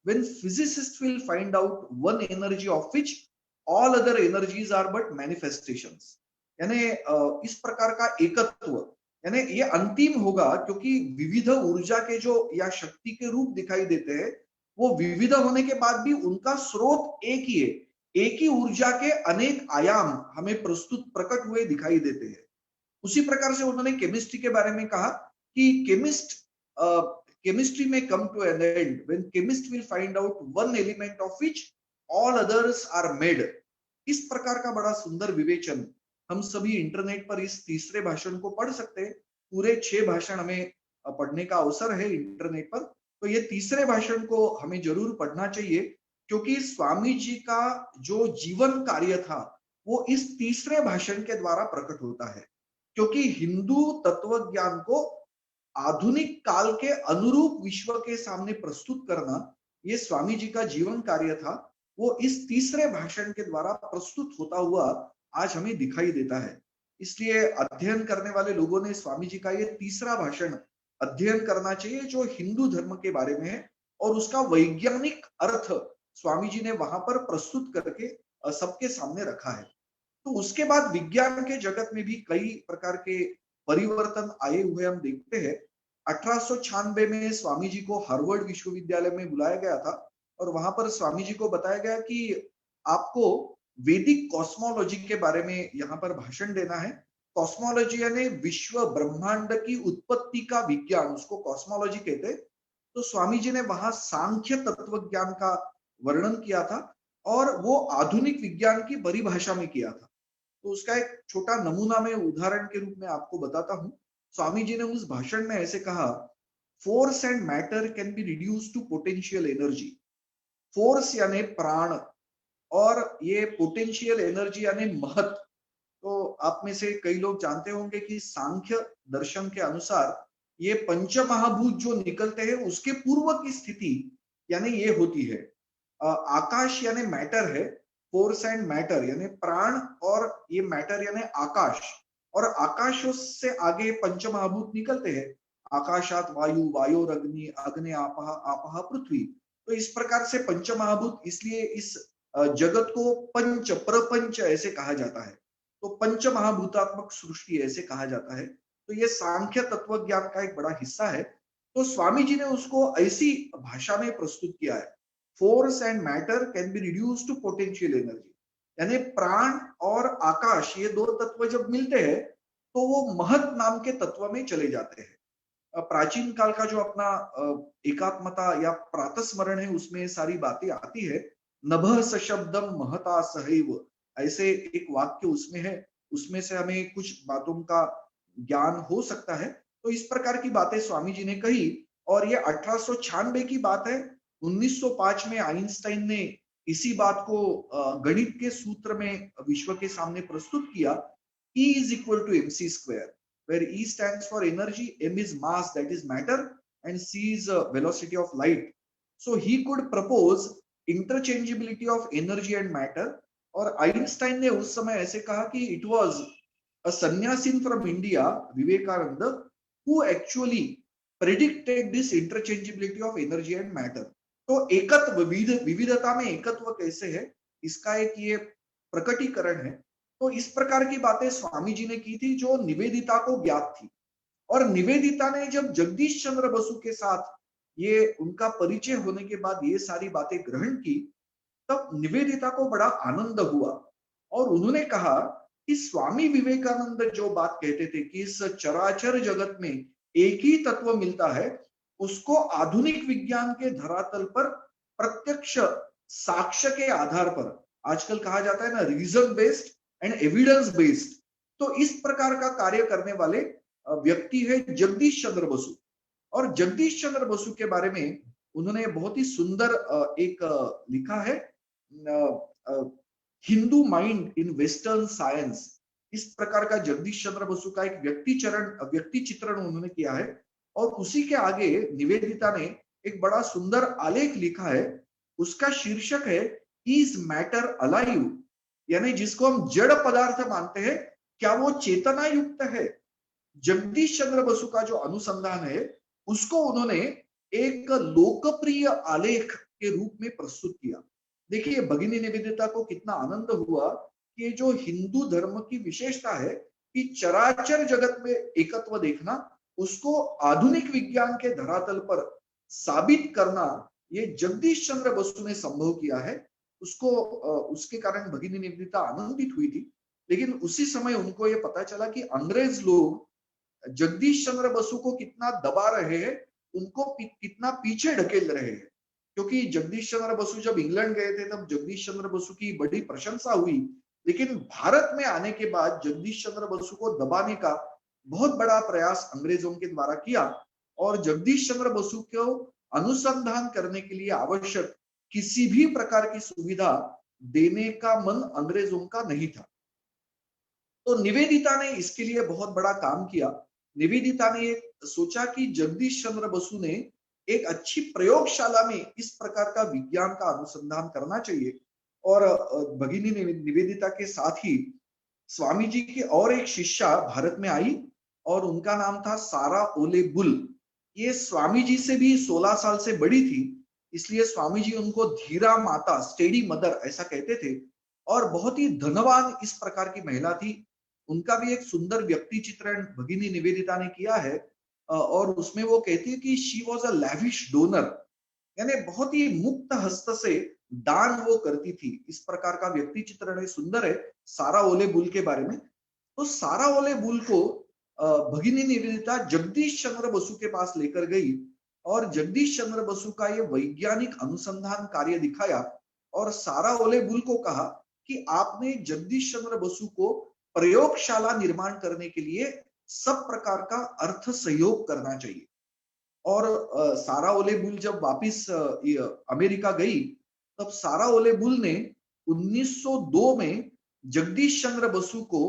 when physicist will find out one energy of which all other energies are but manifestations. यानी इस प्रकार का एकत्व, यानी ये अंतिम होगा, क्योंकि विविध ऊर्जा के जो या शक्ति के रूप दिखाई देते हैं, वो विविध होने के बाद भी उनका स्रोत एक ही है। एक ही ऊर्जा के अनेक आयाम हमें प्रस्तुत प्रकट हुए दिखाई देते हैं। उसी प्रकार से उन्होंने केमिस्ट्री के बारे में कहा कि केमिस्ट्री में come to an end when chemist will find out one element of which all others are made. इस प्रकार का बड़ा सुंदर विवेचन हम सभी इंटरनेट पर इस तीसरे भाषण को पढ़ सकते हैं। पूरे 6 भाषण हमें पढ़ने का अवसर है इंटरनेट पर, तो ये तीसरे भाषण को हमें जरूर पढ़ना चाहिए, क्योंकि स्वामी जी का जो जीवन कार्य था वो इस तीसरे भाषण के द्वारा प्रकट होता है। क्योंकि हिंदू तत्वज्ञान को आधुनिक काल के अनुरूप विश्व के सामने प्रस्तुत करना, ये स्वामी जी का जीवन कार्य था। वो इस तीसरे भाषण के द्वारा प्रस्तुत होता हुआ आज हमें दिखाई देता है। इसलिए अध्ययन करने वाले लोगों ने स्वामी जी का ये तीसरा भाषण अध्ययन करना चाहिए, जो हिंदू धर्म के बारे में है, और उसका वैज्ञानिक अर्थ स्वामी जी ने वहां पर प्रस्तुत करके सबके सामने रखा है। तो उसके बाद विज्ञान के जगत में भी कई प्रकार के परिवर्तन आए हुए हम देखते हैं। 1896 में स्वामी जी को हार्वर्ड विश्वविद्यालय में बुलाया गया था, और वहां पर स्वामी जी को बताया गया कि आपको वैदिक कॉस्मोलॉजी के बारे में यहाँ पर भाषण देना है। कॉस्मोलॉजी यानी विश्व ब्रह्मांड की उत्पत्ति का विज्ञान, उसको कॉस्मोलॉजी कहते हैं। तो स्वामी जी ने वहां सांख्य तत्व ज्ञान का वर्णन किया था, और वो आधुनिक विज्ञान की परिभाषा में किया था। तो उसका एक छोटा नमूना मैं उदाहरण के रूप में आपको बताता हूँ। स्वामी जी ने उस भाषण में ऐसे कहा, force and matter can be reduce to potential energy. Force यानी प्राण, और ये पोटेंशियल एनर्जी यानी महत्व। तो आप में से कई लोग जानते होंगे कि सांख्य दर्शन के अनुसार ये पंच महाभूत जो निकलते हैं उसके पूर्व की स्थिति यानी ये होती है। आकाश यानी मैटर है, फोर्स एंड मैटर यानी प्राण, और ये मैटर यानी आकाश। और आकाश से आगे पंच महाभूत निकलते हैं, आकाशात वायु, वायोरग्नि, अग्नि आपः, आपः पृथ्वी। तो इस प्रकार से पंच महाभूत, इसलिए इस जगत को पंच प्रपंच ऐसे कहा जाता है। तो पंच महाभूतात्मक सृष्टि ऐसे कहा जाता है। तो ये सांख्य तत्व ज्ञान का एक बड़ा हिस्सा है। तो स्वामी जी ने उसको ऐसी भाषा में प्रस्तुत किया है, force and matter can be reduce to potential energy. यानी प्राण और आकाश, ये दो तत्व जब मिलते हैं तो वो महत नाम के तत्व में चले जाते हैं। प्राचीन काल का जो अपना एकात्मता या प्रातस्मरण है, उसमें सारी बातें आती है। नभः सशब्दम महता सहैव, ऐसे एक वाक्य उसमें है। उसमें से हमें कुछ बातों का ज्ञान हो सकता है। तो इस प्रकार की बातें स्वामी जी ने कही, और ये 1896 की बात है। 1905 में आइंस्टाइन ने इसी बात को गणित के सूत्र में विश्व के सामने प्रस्तुत किया। E is equal to mc square, where E stands for energy, m is mass, that is matter, and c is velocity of light. So he could propose interchangeability of energy and matter. और Einstein ने उस समय ऐसे कहा कि it was a sannyasin from India, Vivekananda, who actually predicted this interchangeability of energy and matter. तो एकत्व, विविधता में एकत्व कैसे है, इसका एक ये प्रकटीकरण है। तो इस प्रकार की बातें स्वामी जी ने की थी, जो निवेदिता को ज्ञात थी। और निवेदिता ने जब जगदीश चंद्र बसु के साथ ये उनका परिचय होने के बाद ये सारी बातें ग्रहण की, तब निवेदिता को बड़ा आनंद हुआ। और उन्होंने कहा कि स्वामी विवेकानंद जो बात कहते थे कि इस चराचर जगत में एक ही तत्व मिलता है, उसको आधुनिक विज्ञान के धरातल पर प्रत्यक्ष साक्ष्य के आधार पर, आजकल कहा जाता है ना reason based and evidence based, तो इस प्रकार का कार्य करने वाले व्यक्ति है जगदीश चंद्र बसु। और जगदीश चंद्र बसु के बारे में उन्होंने बहुत ही सुंदर एक लिखा है, Hindu mind in western science. इस प्रकार का जगदीश चंद्र बसु का एक व्यक्ति चित्रण उन्होंने किया है। और उसी के आगे निवेदिता ने एक बड़ा सुंदर आलेख लिखा है। उसका शीर्षक है इज मैटर अलाइव, यानी जिसको हम जड़ पदार्थ मानते हैं, क्या वो चेतना युक्त है। जगदीश चंद्र बसु का जो अनुसंधान है उसको उन्होंने एक लोकप्रिय आलेख के रूप में प्रस्तुत किया। देखिए भगिनी निवेदिता को कितना आनंद हुआ कि जो हिंदू धर्म की विशेषता है कि चराचर जगत में एकत्व देखना, उसको आधुनिक विज्ञान के धरातल पर साबित करना, ये जगदीश चंद्र बसु ने संभव किया है। उसको उसके कारण भगिनी निवेदिता आनंदित हुई थी। लेकिन उसी समय उनको ये पता चला कि अंग्रेज लोग जगदीश चंद्र बसु को कितना दबा रहे हैं, उनको कितना पीछे ढकेल रहे हैं। क्योंकि जगदीश चंद्र बसु जब इंग्लैंड गए थे तब जगदीश चंद्र बसु की बड़ी प्रशंसा हुई, लेकिन भारत में आने के बाद जगदीश चंद्र बसु को दबाने का बहुत बड़ा प्रयास अंग्रेजों के द्वारा किया और जगदीश चंद्र बसु को अनुसंधान करने के लिए आवश्यक किसी भी प्रकार की सुविधा देने का मन अंग्रेजों का नहीं था। तो निवेदिता ने इसके लिए बहुत बड़ा काम किया। निवेदिता ने सोचा कि जगदीश चंद्र बसु ने एक अच्छी प्रयोगशाला में इस प्रकार का विज्ञान का अनुसंधान करना चाहिए। और भगिनी निवेदिता के साथ ही स्वामी जी की और एक शिष्या भारत में आई और उनका नाम था सारा ओले बुल। ये स्वामी जी से भी 16 साल से बड़ी थी, इसलिए स्वामी जी उनको धीरा माता, स्टेडी मदर ऐसा कहते थे। और बहुत ही धनवान इस प्रकार की महिला थी। उनका भी एक सुंदर व्यक्ति चित्रण भगिनी निवेदिता ने किया है और उसमें वो कहती है कि she was a lavish donor, यानी बहुत ही मुक्त हस्त से दान वो करती थी। इस प्रकार का व्यक्ति चित्रण है, सुंदर है सारा ओले बुल के बारे में। तो सारा ओले बुल को भगिनी निवेदिता जगदीश चंद्र बसु के पास लेकर गई और जगदीश चंद्र बसु का ये वैज्ञानिक अनुसंधान कार्य दिखाया और सारा ओले बुल को कहा कि आपने जगदीश चंद्र बसु को प्रयोगशाला निर्माण करने के लिए सब प्रकार का अर्थ सहयोग करना चाहिए। और सारा ओले बुल जब वापिस अमेरिका गई तब सारा ओले बुल ने 1902 में जगदीश चंद्र बसु को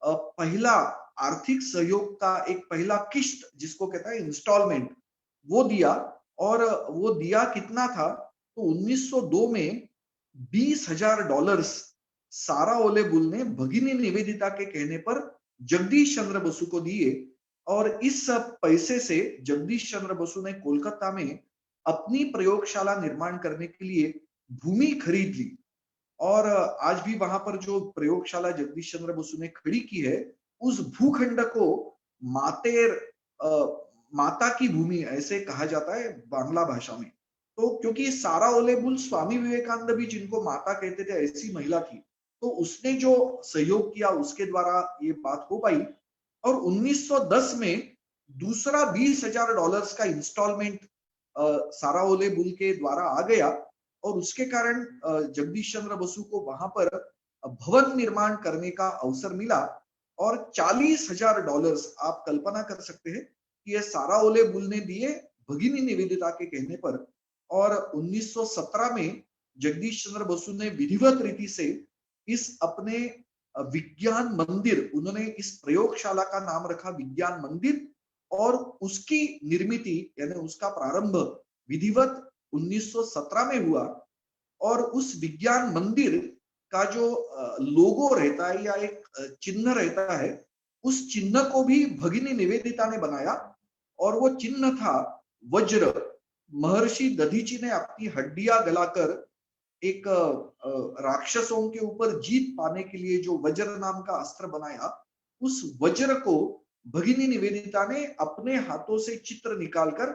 पहला आर्थिक सहयोग का एक पहला किस्त, जिसको कहता है इंस्टॉलमेंट, वो दिया। और वो दिया कितना था, तो 1902 में $20,000 सारा ओले बुल ने भगिनी निवेदिता के कहने पर जगदीश चंद्र बसु को दिए। और इस पैसे से जगदीश चंद्र बसु ने कोलकाता में अपनी प्रयोगशाला निर्माण करने के लिए भूमि खरीद ली। और आज भी वहां पर जो प्रयोगशाला जगदीश चंद्र बसु ने खड़ी की है, उस भूखंड को मातेर माता की भूमि ऐसे कहा जाता है बांग्ला भाषा में। तो क्योंकि सारा ओले बुल स्वामी विवेकानंद भी जिनको माता कहते थे ऐसी महिला थी, तो उसने जो सहयोग किया उसके द्वारा ये बात हो पाई। और 1910 में दूसरा $20,000 का इंस्टॉलमेंट सारा ओले बुल के द्वारा आ गया और उसके कारण जगदीश चंद्र बसु को वहां पर भवन निर्माण करने का अवसर मिला। और $40,000 आप कल्पना कर सकते हैं कि ये सारा ओले बुल ने दिए भगिनी निवेदिता के कहने पर। और 1917 में जगदीश चंद्र बसु ने विधिवत रीति से इस अपने विज्ञान मंदिर, उन्होंने इस प्रयोगशाला का नाम रखा विज्ञान मंदिर, और उसकी निर्मिति यानी उसका प्रारंभ विधिवत 1917 में हुआ। और उस विज्ञान मंदिर का जो लोगो रहता है या एक चिन्ह रहता है, उस चिन्ह को भी भगिनी निवेदिता ने बनाया। और वो चिन्ह था वज्र। महर्षि दधीची ने अपनी हड्डियां गलाकर एक राक्षसों के ऊपर जीत पाने के लिए जो वज्र नाम का अस्त्र बनाया, उस वज्र को भगिनी निवेदिता ने अपने हाथों से चित्र निकालकर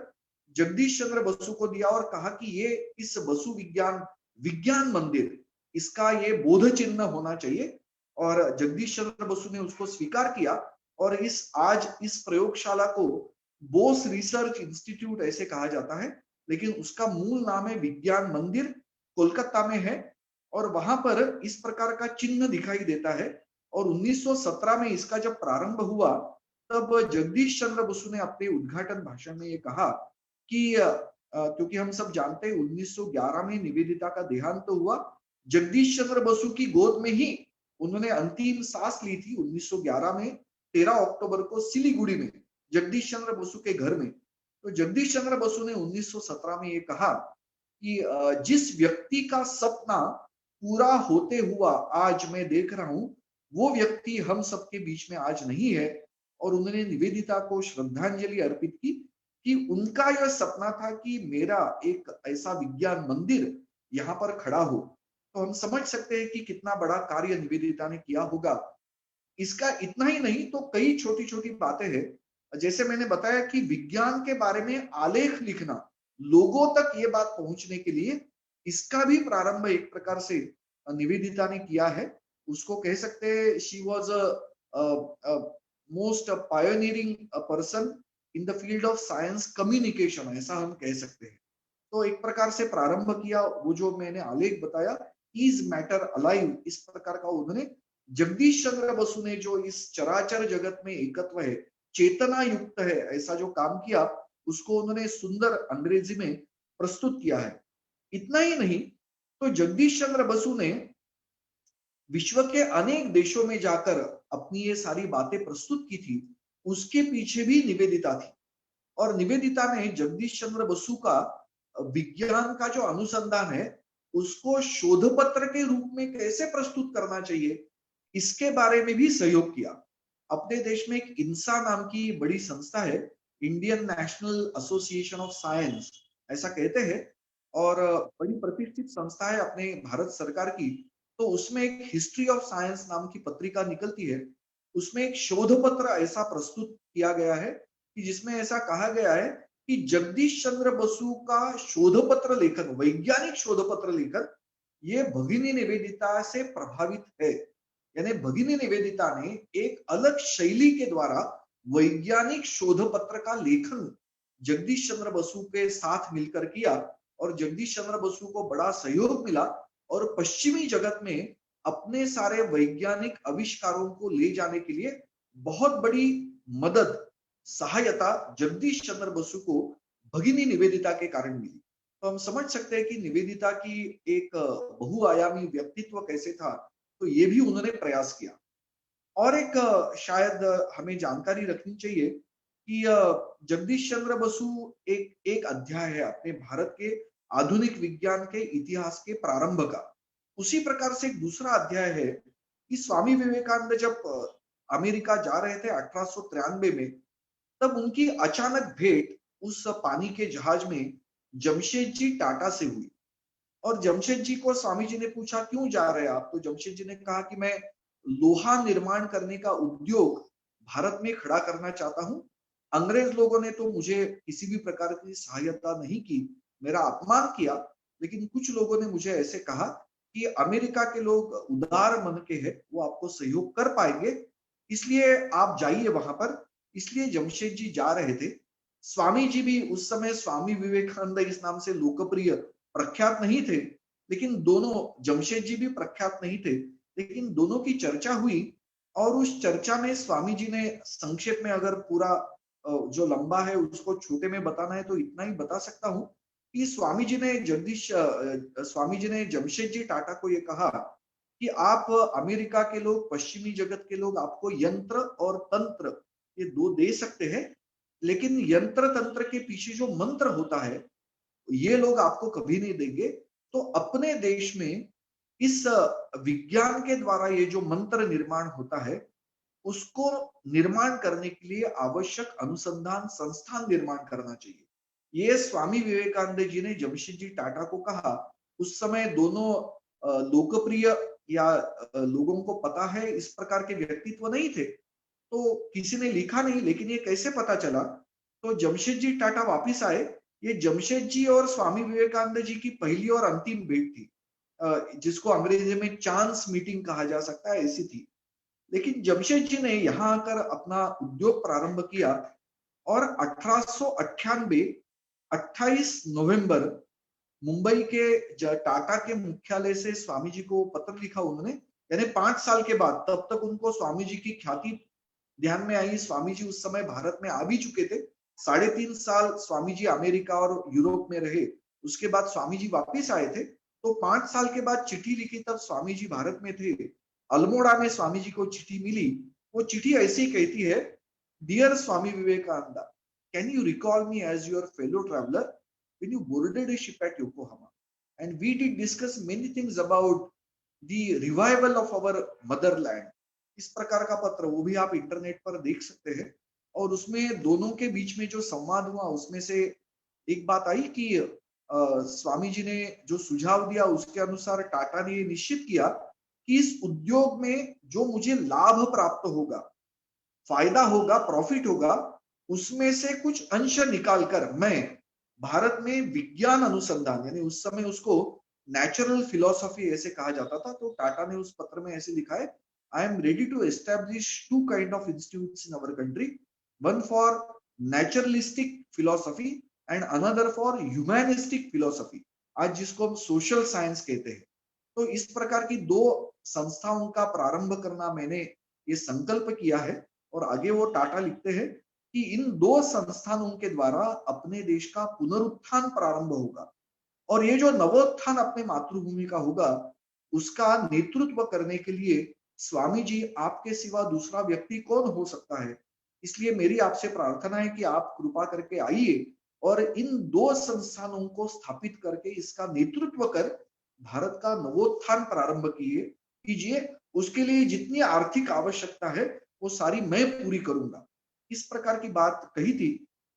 जगदीश चंद्र बसु को दिया और कहा कि ये इस बसु विज्ञान मंदिर, इसका ये बोध चिन्ह होना चाहिए। और जगदीश चंद्र बसु ने उसको स्वीकार किया और आज इस प्रयोगशाला को बोस रिसर्च इंस्टीट्यूट ऐसे कहा जाता है, लेकिन उसका मूल नाम है विज्ञान मंदिर, कोलकाता में है। और वहां पर इस प्रकार का चिन्ह दिखाई देता है। और 1917 में इसका जब प्रारंभ हुआ तब जगदीश चंद्र बसु ने अपने उद्घाटन भाषण में ये कहा कि क्योंकि हम सब जानते हैं 1911 में निवेदिता का देहांत तो हुआ, जगदीश चंद्र बसु की गोद में ही उन्होंने अंतिम सांस ली थी 1911 में 13 अक्टूबर को सिलीगुड़ी में जगदीश चंद्र बसु के घर में। तो जगदीश चंद्र बसु ने 1917 में ये कहा कि जिस व्यक्ति का सपना पूरा होते हुआ आज मैं देख रहा हूं, वो व्यक्ति हम सबके बीच में आज नहीं है। और उन्होंने निवेदिता को श्रद्धांजलि अर्पित की कि उनका यह सपना था कि मेरा एक ऐसा विज्ञान मंदिर यहाँ पर खड़ा हो। तो हम समझ सकते हैं कि कितना बड़ा कार्य निवेदिता ने किया होगा। इसका इतना ही नहीं तो कई छोटी छोटी बातें हैं। जैसे मैंने बताया कि विज्ञान के बारे में आलेख लिखना, लोगों तक ये बात पहुंचने के लिए, इसका भी प्रारंभ एक प्रकार से निवेदिता ने किया है। उसको कह सकते हैं she was most pioneering person in the field of science communication, ऐसा हम कह सकते हैं। तो एक प्रकार से प्रारंभ किया, वो जो मैंने आलेख बताया, इज मैटर अलाइव, इस प्रकार का उन्होंने जगदीश चंद्र बसु ने जो इस चराचर जगत में एकत्व है, चेतना युक्त है, ऐसा जो काम किया, उसको उन्होंने सुंदर अंग्रेजी में प्रस्तुत किया है। इतना ही नहीं तो जगदीश चंद्र बसु ने विश्व के अनेक देशों में जाकर अपनी ये सारी बातें प्रस्तुत की थी। उसके पीछे भी निवेदिता थी। और निवेदिता ने जगदीश चंद्र बसु का विज्ञान का जो अनुसंधान है, उसको शोध पत्र के रूप में कैसे प्रस्तुत करना चाहिए, इसके बारे में भी सहयोग किया। अपने देश में एक इंसा नाम की बड़ी संस्था है, Indian national association of science, ऐसा कहते हैं, और बड़ी प्रतिष्ठित संस्था है अपने भारत सरकार की। तो उसमें एक हिस्ट्री ऑफ साइंस नाम की पत्रिका निकलती है। उसमें एक शोध पत्र ऐसा प्रस्तुत किया गया है कि जिसमें ऐसा कहा गया है कि जगदीश चंद्र बसु का शोध पत्र लेखन, वैज्ञानिक शोध पत्र लेखन, ये भगिनी निवेदिता से प्रभावित है। यानी भगिनी निवेदिता ने एक अलग शैली के द्वारा वैज्ञानिक शोध पत्र का लेखन जगदीश चंद्र बसु के साथ मिलकर किया, और जगदीश चंद्र बसु को बड़ा सहयोग मिला, और पश्चिमी जगत में अपने सारे वैज्ञानिक आविष्कारों को ले जाने के लिए बहुत बड़ी मदद, सहायता जगदीश चंद्र बसु को भगिनी निवेदिता के कारण मिली। तो हम समझ सकते हैं कि निवेदिता की एक बहुआयामी व्यक्तित्व कैसे था, तो ये भी उन्होंने प्रयास किया। और एक शायद हमें जानकारी रखनी चाहिए कि जगदीश चंद्र बसु एक एक अध्याय है अपने भारत के आधुनिक विज्ञान के इतिहास के प्रारंभ का। उसी प्रकार से एक दूसरा अध्याय है कि स्वामी विवेकानंद जब अमेरिका जा रहे थे 1893 में, तब उनकी अचानक भेंट उस पानी के जहाज में जमशेद जी टाटा से हुई। और जमशेद जी को स्वामी जी ने पूछा क्यों जा रहे हैं आप, तो जमशेद जी ने कहा कि मैं लोहा निर्माण करने का उद्योग भारत में खड़ा करना चाहता हूं। अंग्रेज लोगों ने तो मुझे किसी भी प्रकार की सहायता नहीं की, मेरा अपमान किया, लेकिन कुछ लोगों ने मुझे ऐसे कहा कि अमेरिका के लोग उदार मन के हैं, वो आपको सहयोग कर पाएंगे, इसलिए आप जाइए वहां पर। इसलिए जमशेद जी जा रहे थे। स्वामी जी भी उस समय स्वामी विवेकानंद इस नाम से लोकप्रिय प्रख्यात नहीं थे, लेकिन दोनों, जमशेद जी भी प्रख्यात नहीं थे, लेकिन दोनों की चर्चा हुई। और उस चर्चा में स्वामी जी ने संक्षेप में, अगर पूरा जो लंबा है उसको छोटे में बताना है तो इतना ही बता सकता हूं कि स्वामी जी ने जमशेद जी टाटा को ये कहा कि आप अमेरिका के लोग, पश्चिमी जगत के लोग आपको यंत्र और तंत्र ये दो दे सकते हैं, लेकिन यंत्र तंत्र के पीछे जो मंत्र होता है ये लोग आपको कभी नहीं देंगे। तो अपने देश में इस विज्ञान के द्वारा ये जो मंत्र निर्माण होता है, उसको निर्माण करने के लिए आवश्यक अनुसंधान संस्थान निर्माण करना चाहिए। ये स्वामी विवेकानंद जी ने जमशेद जी टाटा को कहा। उस समय दोनों लोकप्रिय या लोगों को पता है इस प्रकार के व्यक्तित्व नहीं थे, तो किसी ने लिखा नहीं, लेकिन ये कैसे पता चला, तो जमशेद जी टाटा वापिस आए। ये जमशेद जी और स्वामी विवेकानंद जी की पहली और अंतिम भेंट थी, जिसको अंग्रेजी में चांस मीटिंग कहा जा सकता है, ऐसी थी। लेकिन जमशेद जी ने यहाँ आकर अपना उद्योग प्रारंभ किया, और 1898 28 नवंबर मुंबई के टाटा के मुख्यालय से स्वामी जी को पत्र लिखा उन्होंने। यानी 5 साल के बाद, तब तक उनको स्वामी जी की ख्याति ध्यान में आई। स्वामी जी उस समय भारत में आ भी चुके थे। 3.5 साल स्वामी जी अमेरिका और यूरोप में रहे, उसके बाद स्वामी जी वापिस आए थे। तो 5 साल के बाद चिट्ठी लिखी, तब स्वामी जी भारत में थे। अल्मोड़ा में स्वामी जी को चिट्ठी मिली। वो चिट्ठी ऐसी कहती है, dear Swami Vivekananda, can you recall me as your fellow traveler when you boarded a ship at Yokohama? And we did discuss many things about the revival of our motherland. इस प्रकार का पत्र, वो भी आप इंटरनेट पर देख सकते हैं। और उसमें दोनों के बीच में जो संवाद हुआ, उसमें से एक बात आई कि स्वामी जी ने जो सुझाव दिया, उसके अनुसार टाटा ने निश्चित किया कि इस उद्योग में जो मुझे लाभ प्राप्त होगा, फायदा होगा, प्रॉफिट होगा, उसमें से कुछ अंश निकालकर मैं भारत में विज्ञान अनुसंधान, यानी उस समय उसको नेचुरल फिलोसॉफी ऐसे कहा जाता था, तो टाटा ने उस पत्र में ऐसे लिखा है, I am ready to establish two kind of institutes in our country, one for naturalistic philosophy and another for humanistic philosophy, आज जिसको हम सोशल साइंस कहते हैं। तो इस प्रकार की दो संस्थाओं का प्रारंभ करना मैंने ये संकल्प किया है। और आगे वो टाटा लिखते हैं कि इन दो संस्थानों के द्वारा अपने देश का पुनरुत्थान प्रारंभ होगा, और ये जो नवोत्थान अपने मातृभूमि का होगा, उसका नेतृत्व करने के लिए स्वामी जी आपके सिवा दूसरा व्यक्ति कौन हो सकता है। इसलिए मेरी आपसे प्रार्थना है कि आप कृपा करके आइए और इन दो संस्थानों को स्थापित करके इसका नेतृत्व कर भारत का नवोत्थान प्रारंभ कीजिए। उसके लिए जितनी आर्थिक आवश्यकता है वो सारी मैं पूरी करूंगा। इस प्रकार की बात कही थी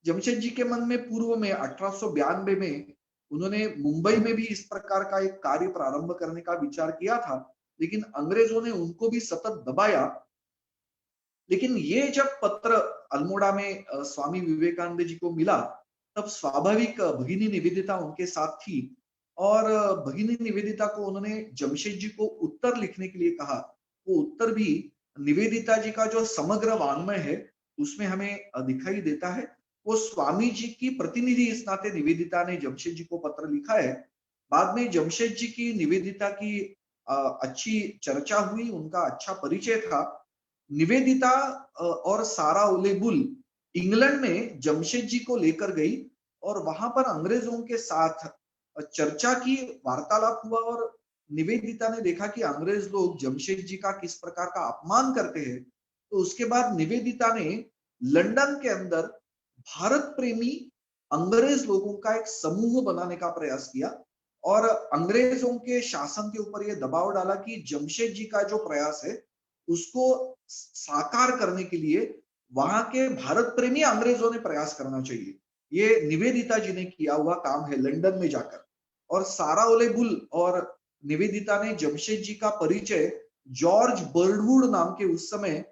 जमशेद जी के मन में। पूर्व में 1892 में उन्होंने मुंबई में भी इस प्रकार का एक कार्य प्रारंभ करने का विचार किया था, लेकिन अंग्रेजों ने उनको भी सतत दबाया। लेकिन ये जब पत्र अल्मोड़ा में स्वामी विवेकानंद जी को मिला, तब स्वाभाविक भगिनी निवेदिता उनके साथ थी, और भगिनी निवेदिता को उन्होंने जमशेद जी को उत्तर लिखने के लिए कहा। वो उत्तर भी निवेदिता जी का जो समग्र वाङ्मय है उसमें हमें दिखाई देता है। वो स्वामी जी की प्रतिनिधि इस नाते निवेदिता ने जमशेद जी को पत्र लिखा है। बाद में जमशेद जी की निवेदिता की अच्छी चर्चा हुई, उनका अच्छा परिचय था। निवेदिता और सारा ओले बुल इंग्लैंड में जमशेद जी को लेकर गई और वहां पर अंग्रेजों के साथ चर्चा की, वार्तालाप हुआ, और निवेदिता ने देखा कि अंग्रेज लोग जमशेद जी का किस प्रकार का अपमान करते हैं। तो उसके बाद निवेदिता ने लंदन के अंदर भारत प्रेमी अंग्रेज लोगों का एक समूह बनाने का प्रयास किया, और अंग्रेजों के शासन के ऊपर यह दबाव डाला कि जमशेद जी का जो प्रयास है उसको साकार करने के लिए वहां के भारत प्रेमी अंग्रेजों ने प्रयास करना चाहिए। ये निवेदिता जी ने किया हुआ काम है लंदन में जाकर। और सारा ओले बुल और निवेदिता ने जमशेद जी का परिचय जॉर्ज बर्डवुड नाम के उस समय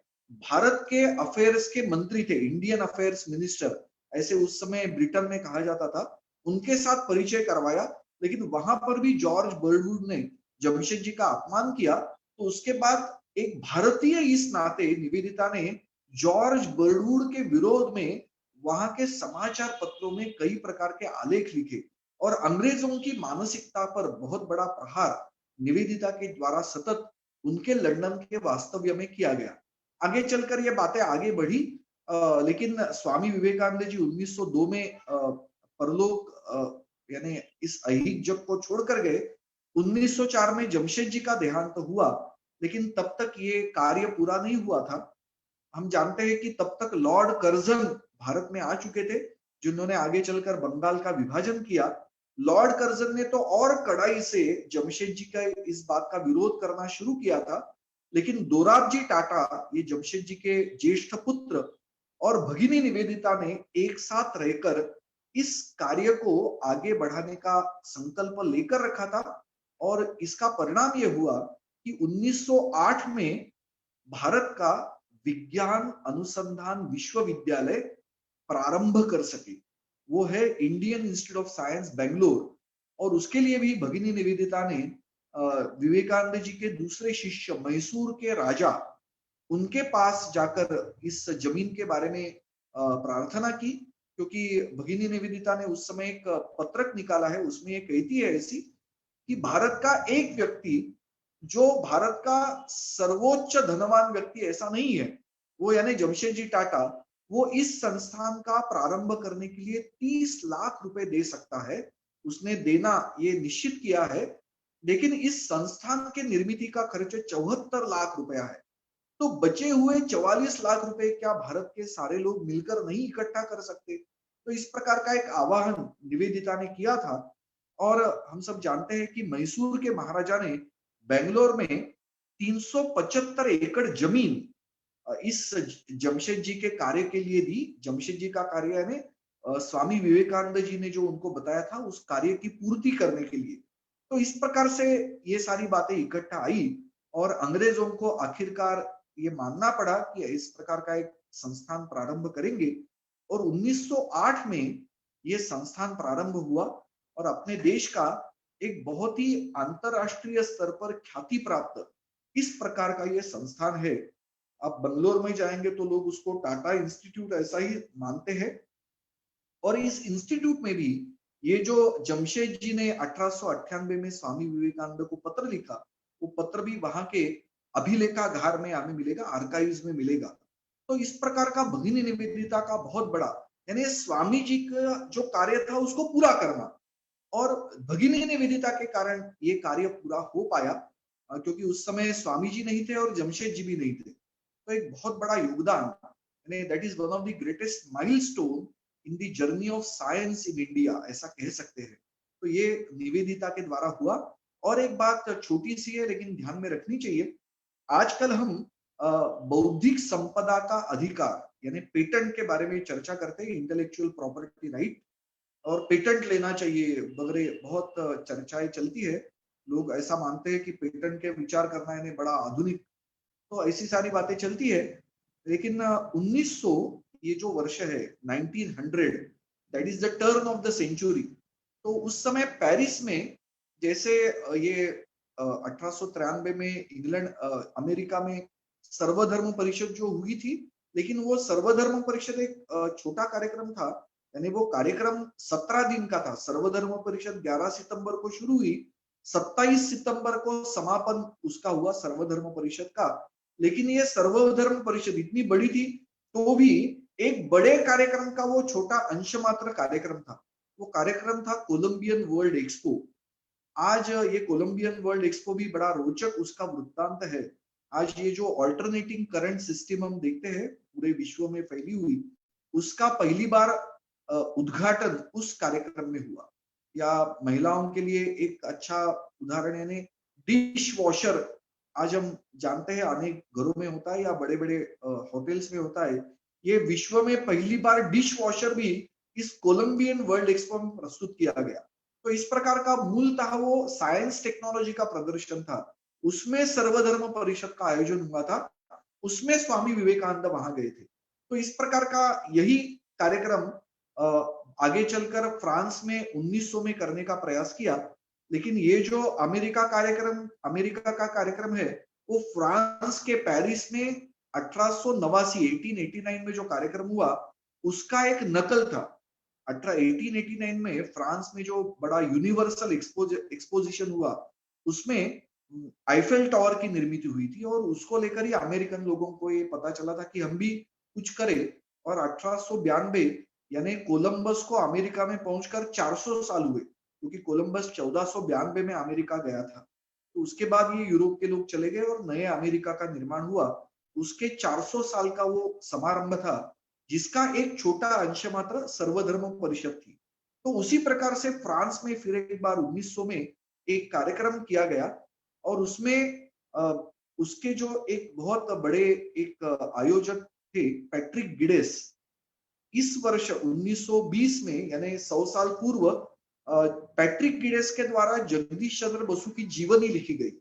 भारत के अफेयर्स के मंत्री थे, इंडियन अफेयर्स मिनिस्टर ऐसे उस समय ब्रिटेन में कहा जाता था, उनके साथ परिचय करवाया। लेकिन वहां पर भी जॉर्ज बर्डवुड ने जमशेद जी का अपमान किया। तो उसके बाद एक भारतीय इस नाते निवेदिता ने जॉर्ज बर्डवुड के विरोध में वहां के समाचार पत्रों में कई प्रकार के आलेख लिखे, और अंग्रेजों की मानसिकता पर बहुत बड़ा प्रहार निवेदिता के द्वारा सतत उनके लंदन के वास्तव्य में किया गया। आगे चलकर ये बातें आगे बढ़ी, लेकिन स्वामी विवेकानंद जी 1902 में परलोक यानी इस अहिक जग को छोड़कर गए। 1904 में जमशेद जी का देहांत हुआ, लेकिन तब तक ये कार्य पूरा नहीं हुआ था। हम जानते हैं कि तब तक लॉर्ड कर्जन भारत में आ चुके थे, जिन्होंने आगे चलकर बंगाल का विभाजन किया। लॉर्ड कर्जन ने तो और कड़ाई से जमशेद जी का इस बात का विरोध करना शुरू किया था, लेकिन दोराबजी टाटा, ये जमशेद जी के ज्येष्ठ पुत्र, और भगिनी निवेदिता ने एक साथ रहकर इस कार्य को आगे बढ़ाने का संकल्प लेकर रखा था। और इसका परिणाम यह हुआ कि 1908 में भारत का विज्ञान अनुसंधान विश्वविद्यालय प्रारंभ कर सके, वो है Indian institute of science Bangalore. और उसके लिए भी भगिनी निवेदिता ने विवेकानंद जी के दूसरे शिष्य मैसूर के राजा, उनके पास जाकर इस जमीन के बारे में प्रार्थना की, क्योंकि भगिनी निवेदिता ने उस समय एक पत्रक निकाला है, उसमें ये कहती है ऐसी कि भारत का एक व्यक्ति, जो भारत का सर्वोच्च धनवान व्यक्ति ऐसा नहीं है, वो यानी जमशेद जी टाटा, वो इस संस्थान का प्रारंभ करने के लिए 30 लाख रुपए दे सकता है। उसने देना ये निश्चित किया है, लेकिन इस संस्थान के निर्मित का खर्च 74 लाख रुपया है। तो बचे हुए 44 लाख रुपए क्या भारत के सारे लोग मिलकर नहीं इकट्ठा कर सकते? तो इस प्रकार का एक आह्वान निवेदिता ने किया था। और हम सब जानते हैं कि मैसूर के महाराजा ने बेंगलोर में 375 एकड़ जमीन इस जमशेद जी के कार्य के लिए दी। जमशेद जी का कार्य यानी स्वामी विवेकानंद जी ने जो उनको बताया था उस कार्य की पूर्ति करने के लिए। तो इस प्रकार से ये सारी बातें इकट्ठा आई और अंग्रेजों को आखिरकार ये मानना पड़ा कि इस प्रकार का एक संस्थान प्रारंभ करेंगे। और 1908 में ये संस्थान प्रारंभ हुआ और अपने देश का एक बहुत ही अंतरराष्ट्रीय स्तर पर ख्याति प्राप्त इस प्रकार का ये संस्थान है। आप बंगलोर में जाएंगे तो लोग उसको टाटा इंस्टीट्यूट ऐसा ही मानते हैं। और इस इंस्टीट्यूट में भी ये जो जमशेद जी ने 1898 में स्वामी विवेकानंद को पत्र लिखा, वो पत्र भी वहां के अभिलेखागार में हमें मिलेगा, आर्काइव्स में मिलेगा। तो इस प्रकार का भगिनी निवेदिता का बहुत बड़ा, यानी स्वामी जी का जो कार्य था उसको पूरा करना, और भगिनी निवेदिता के कारण ये कार्य पूरा हो पाया, क्योंकि उस समय स्वामी जी नहीं थे और जमशेद जी भी नहीं थे। तो एक बहुत बड़ा योगदान, यानी that is one of the greatest milestone in the journey of science in India, ऐसा कह सकते हैं। तो ये निवेदिता के द्वारा हुआ। और एक बात छोटी सी है लेकिन ध्यान में रखनी चाहिए, आजकल हम बौद्धिक संपदा का अधिकार यानी पेटेंट के बारे में चर्चा करते हैं, इंटेलेक्चुअल प्रॉपर्टी राइट, और पेटेंट लेना चाहिए वगैरह बहुत चर्चाएं चलती है। लोग ऐसा मानते हैं कि पेटेंट के विचार करना यानी बड़ा आधुनिक, तो ऐसी सारी बातें चलती है। लेकिन 1900 ये जो वर्ष है 1900, that is the turn of the century. तो उस समय पेरिस में जैसे ये 1893 में इंग्लैंड अमेरिका में सर्वधर्म परिषद जो हुई थी, लेकिन वो सर्वधर्म परिषद एक छोटा कार्यक्रम था, यानी वो कार्यक्रम 17 दिन का था। सर्वधर्म परिषद 11 सितंबर को शुरू हुई, 27 सितंबर को समापन उसका हुआ सर्वधर्म परिषद का। लेकिन ये सर्वधर्म परिषद इतनी बड़ी थी तो भी एक बड़े कार्यक्रम का वो छोटा अंश मात्र कार्यक्रम था। वो कार्यक्रम था कोलंबियन वर्ल्ड एक्सपो। आज ये कोलंबियन वर्ल्ड एक्सपो भी बड़ा रोचक उसका वृत्तांत है। आज ये जो ऑल्टरनेटिंग करंट सिस्टम हम देखते हैं पूरे विश्व में फैली हुई, उसका पहली बार उद्घाटन उस कार्यक्रम में हुआ। या महिलाओं के लिए एक अच्छा उदाहरण यानी डिश वॉशर, आज हम जानते हैं अनेक घरों में होता है या बड़े बड़े होटल्स में होता है। ये विश्व में पहली बार डिश वॉशर भी इस कोलंबियन वर्ल्ड एक्सपो में प्रस्तुत किया गया। तो इस प्रकार का मूलतः वो साइंस टेक्नोलॉजी का प्रदर्शन था, उसमें सर्वधर्म परिषद का आयोजन हुआ था, उसमें स्वामी विवेकानंद वहां गए थे। तो इस प्रकार का यही कार्यक्रम आगे चलकर फ्रांस में 1900 में करने का प्रयास किया। लेकिन ये जो अमेरिका का कार्यक्रम है, वो फ्रांस के पेरिस में 1889 में जो कार्यक्रम हुआ उसका एक नकल था। 1889 में फ्रांस में जो बड़ा यूनिवर्सल एक्सपोजिशन हुआ, उसमें आईफेल टावर की निर्मित हुई थी और उसको लेकर ही अमेरिकन लोगों को ये पता चला था कि हम भी कुछ करें। और 1892 यानी कोलंबस को अमेरिका में पहुंचकर 400 साल हुए, क्योंकि कोलंबस 1492 में अमेरिका गया था। तो उसके बाद ये यूरोप के लोग चले गए और नए अमेरिका का निर्माण हुआ। उसके 400 साल का वो समारंभ था, जिसका एक छोटा अंश मात्र सर्वधर्म परिषद थी। तो उसी प्रकार से फ्रांस में फिर एक बार 1900 में एक कार्यक्रम किया गया और उसमें उसके जो एक बहुत बड़े एक आयोजक थे पैट्रिक गिडेस। इस वर्ष 1920 में यानी 100 साल पूर्व पैट्रिक गिडेस के द्वारा जगदीश चंद्र बसु की जीवनी लिखी गई।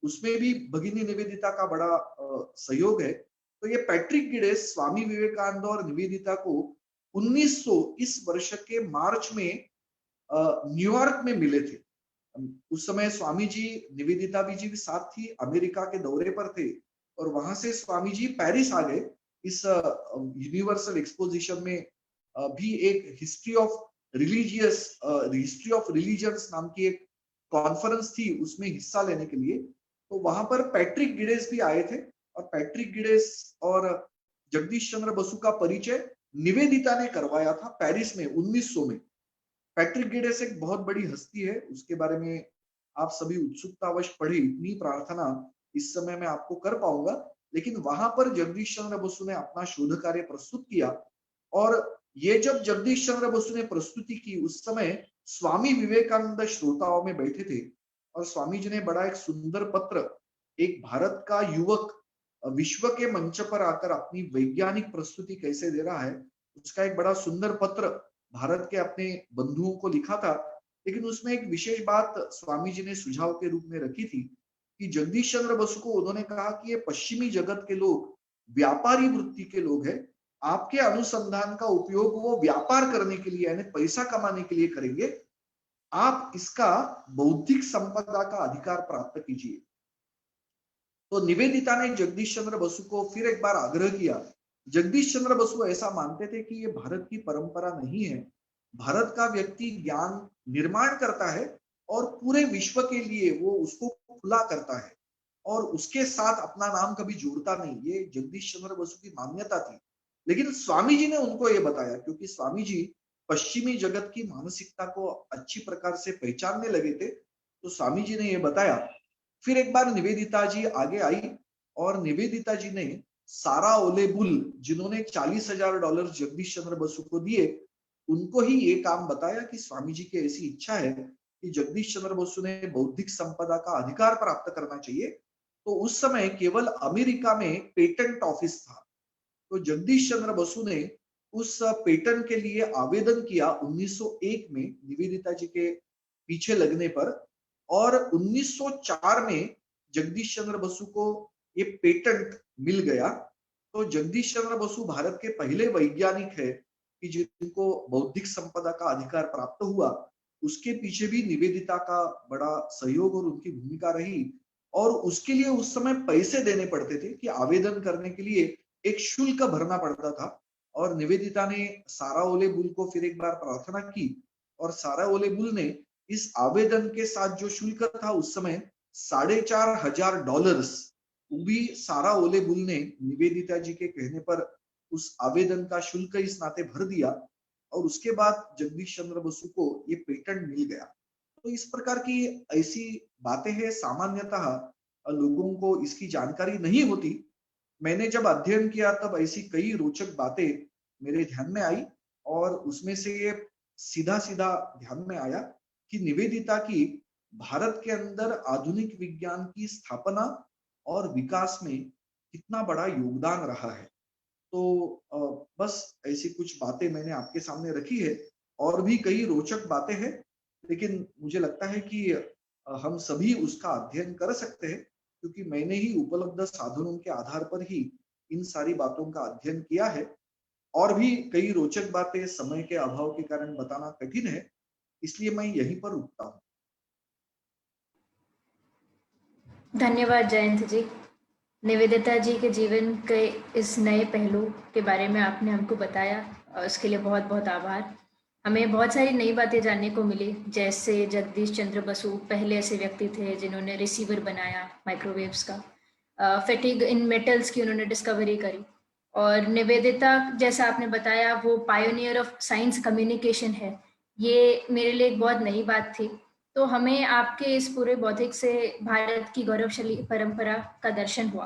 उसमें भी भगिनी निवेदिता का बड़ा सहयोग है। तो ये पैट्रिक गिडेस स्वामी विवेकानंद और निवेदिता को 1900 इस वर्ष के मार्च में न्यूयॉर्क में मिले थे। उस समय स्वामी जी निवेदिता जी भी साथ थी, अमेरिका के दौरे पर थे और वहां से स्वामी जी पेरिस आ गए। इस यूनिवर्सल एक्सपोजिशन में भी एक हिस्ट्री ऑफ रिलीजियंस नाम की एक कॉन्फ्रेंस थी, उसमें हिस्सा लेने के लिए। तो वहां पर पैट्रिक गिडेस भी आए थे और पैट्रिक गिडेस और जगदीश चंद्र बसु का परिचय निवेदिता ने करवाया था पेरिस में 1900 में। पैट्रिक गिडेस एक बहुत बड़ी हस्ती है, उसके बारे में आप सभी उत्सुकतावश पढ़े, इतनी प्रार्थना इस समय मैं आपको कर पाऊंगा। लेकिन वहां पर जगदीश चंद्र बसु ने अपना शोध कार्य प्रस्तुत किया और ये जब जगदीश चंद्र बसु ने प्रस्तुति की, उस समय स्वामी विवेकानंद श्रोताओं में बैठे थे और स्वामी जी ने बड़ा एक सुंदर पत्र, एक भारत का युवक विश्व के मंच पर आकर अपनी वैज्ञानिक प्रस्तुति कैसे दे रहा है, उसका एक बड़ा सुंदर पत्र भारत के अपने बंधुओं को लिखा था। लेकिन उसमें एक विशेष बात स्वामी जी ने सुझाव के रूप में रखी थी कि जगदीश चंद्र बसु को उन्होंने कहा कि ये पश्चिमी जगत के लोग व्यापारी वृत्ति के लोग हैं, आपके अनुसंधान का उपयोग वो व्यापार करने के लिए यानी पैसा कमाने के लिए करेंगे, आप इसका बौद्धिक संपदा का अधिकार प्राप्त कीजिए। तो निवेदिता ने जगदीश चंद्र बसु को फिर एक बार आग्रह किया। जगदीश चंद्र बसु ऐसा मानते थे कि ये भारत की परंपरा नहीं है, भारत का व्यक्ति ज्ञान निर्माण करता है और पूरे विश्व के लिए वो उसको खुला करता है और उसके साथ अपना नाम कभी जोड़ता नहीं। ये जगदीश चंद्र बसु की मान्यता थी। लेकिन स्वामी जी ने उनको ये बताया, क्योंकि स्वामी जी पश्चिमी जगत की मानसिकता को अच्छी प्रकार से पहचानने लगे थे, तो स्वामी जी ने ये बताया। फिर एक बार निवेदिता जी आगे आई और निवेदिता जी ने सारा ओलेबुल, जिन्होंने $40,000 जगदीश चंद्र बसु को दिए, उनको ही ये काम बताया कि स्वामी जी की ऐसी इच्छा है कि जगदीश चंद्र बसु ने बौद्धिक संपदा का अधिकार प्राप्त करना चाहिए। तो उस समय केवल अमेरिका में पेटेंट ऑफिस था। तो जगदीश चंद्र बसु ने उस पेटेंट के लिए आवेदन किया 1901 में निवेदिता जी के पीछे लगने पर, और 1904 में जगदीश चंद्र बसु को ये पेटेंट मिल गया। तो जगदीश चंद्र बसु भारत के पहले वैज्ञानिक है कि जिनको बौद्धिक संपदा का अधिकार प्राप्त हुआ। उसके पीछे भी निवेदिता का बड़ा सहयोग और उनकी भूमिका रही, और उसके लिए उस समय पैसे देने पड़ते थे कि आवेदन करने के लिए एक शुल्क भरना पड़ता था। और निवेदिता ने सारा ओलेबुल को फिर एक बार प्रार्थना की, और सारा ओलेबुल ने इस आवेदन के साथ जो शुल्क था उस समय $4,500, वो भी सारा ओलेबुल ने निवेदिता जी के कहने पर उस आवेदन का शुल्क इस नाते भर दिया, और उसके बाद जगदीश चंद्र बसु को ये पेटेंट मिल गया। तो इस प्रकार की ऐसी बातें हैं, सामान्यतः लोगों को इसकी जानकारी नहीं होती। मैंने जब अध्ययन किया तब ऐसी कई रोचक बातें मेरे ध्यान में आई, और उसमें से ये सीधा सीधा ध्यान में आया कि निवेदिता की भारत के अंदर आधुनिक विज्ञान की स्थापना और विकास में कितना बड़ा योगदान रहा है। तो बस ऐसी कुछ बातें मैंने आपके सामने रखी है। और भी कई रोचक बातें हैं, लेकिन मुझे लगता है कि हम सभी उसका अध्ययन कर सकते हैं, क्योंकि मैंने ही उपलब्ध साधनों के आधार पर ही इन सारी बातों का अध्ययन किया है। और भी कई रोचक बातें समय के अभाव के कारण बताना कठिन है, इसलिए मैं यहीं पर रुकता हूँ। धन्यवाद जयंत जी। निवेदिता जी के जीवन के इस नए पहलू के बारे में आपने हमको बताया, उसके लिए बहुत बहुत आभार। हमें बहुत सारी नई बातें जानने को मिली, जैसे जगदीश चंद्र बसु पहले ऐसे व्यक्ति थे जिन्होंने रिसीवर बनाया माइक्रोवेव्स का, फैटिग इन मेटल्स की उन्होंने डिस्कवरी करी, और निवेदिता जैसा आपने बताया वो पायोनियर ऑफ साइंस कम्युनिकेशन है। ये मेरे लिए एक बहुत नई बात थी। तो हमें आपके इस पूरे बौद्धिक से भारत की गौरवशाली परंपरा का दर्शन हुआ।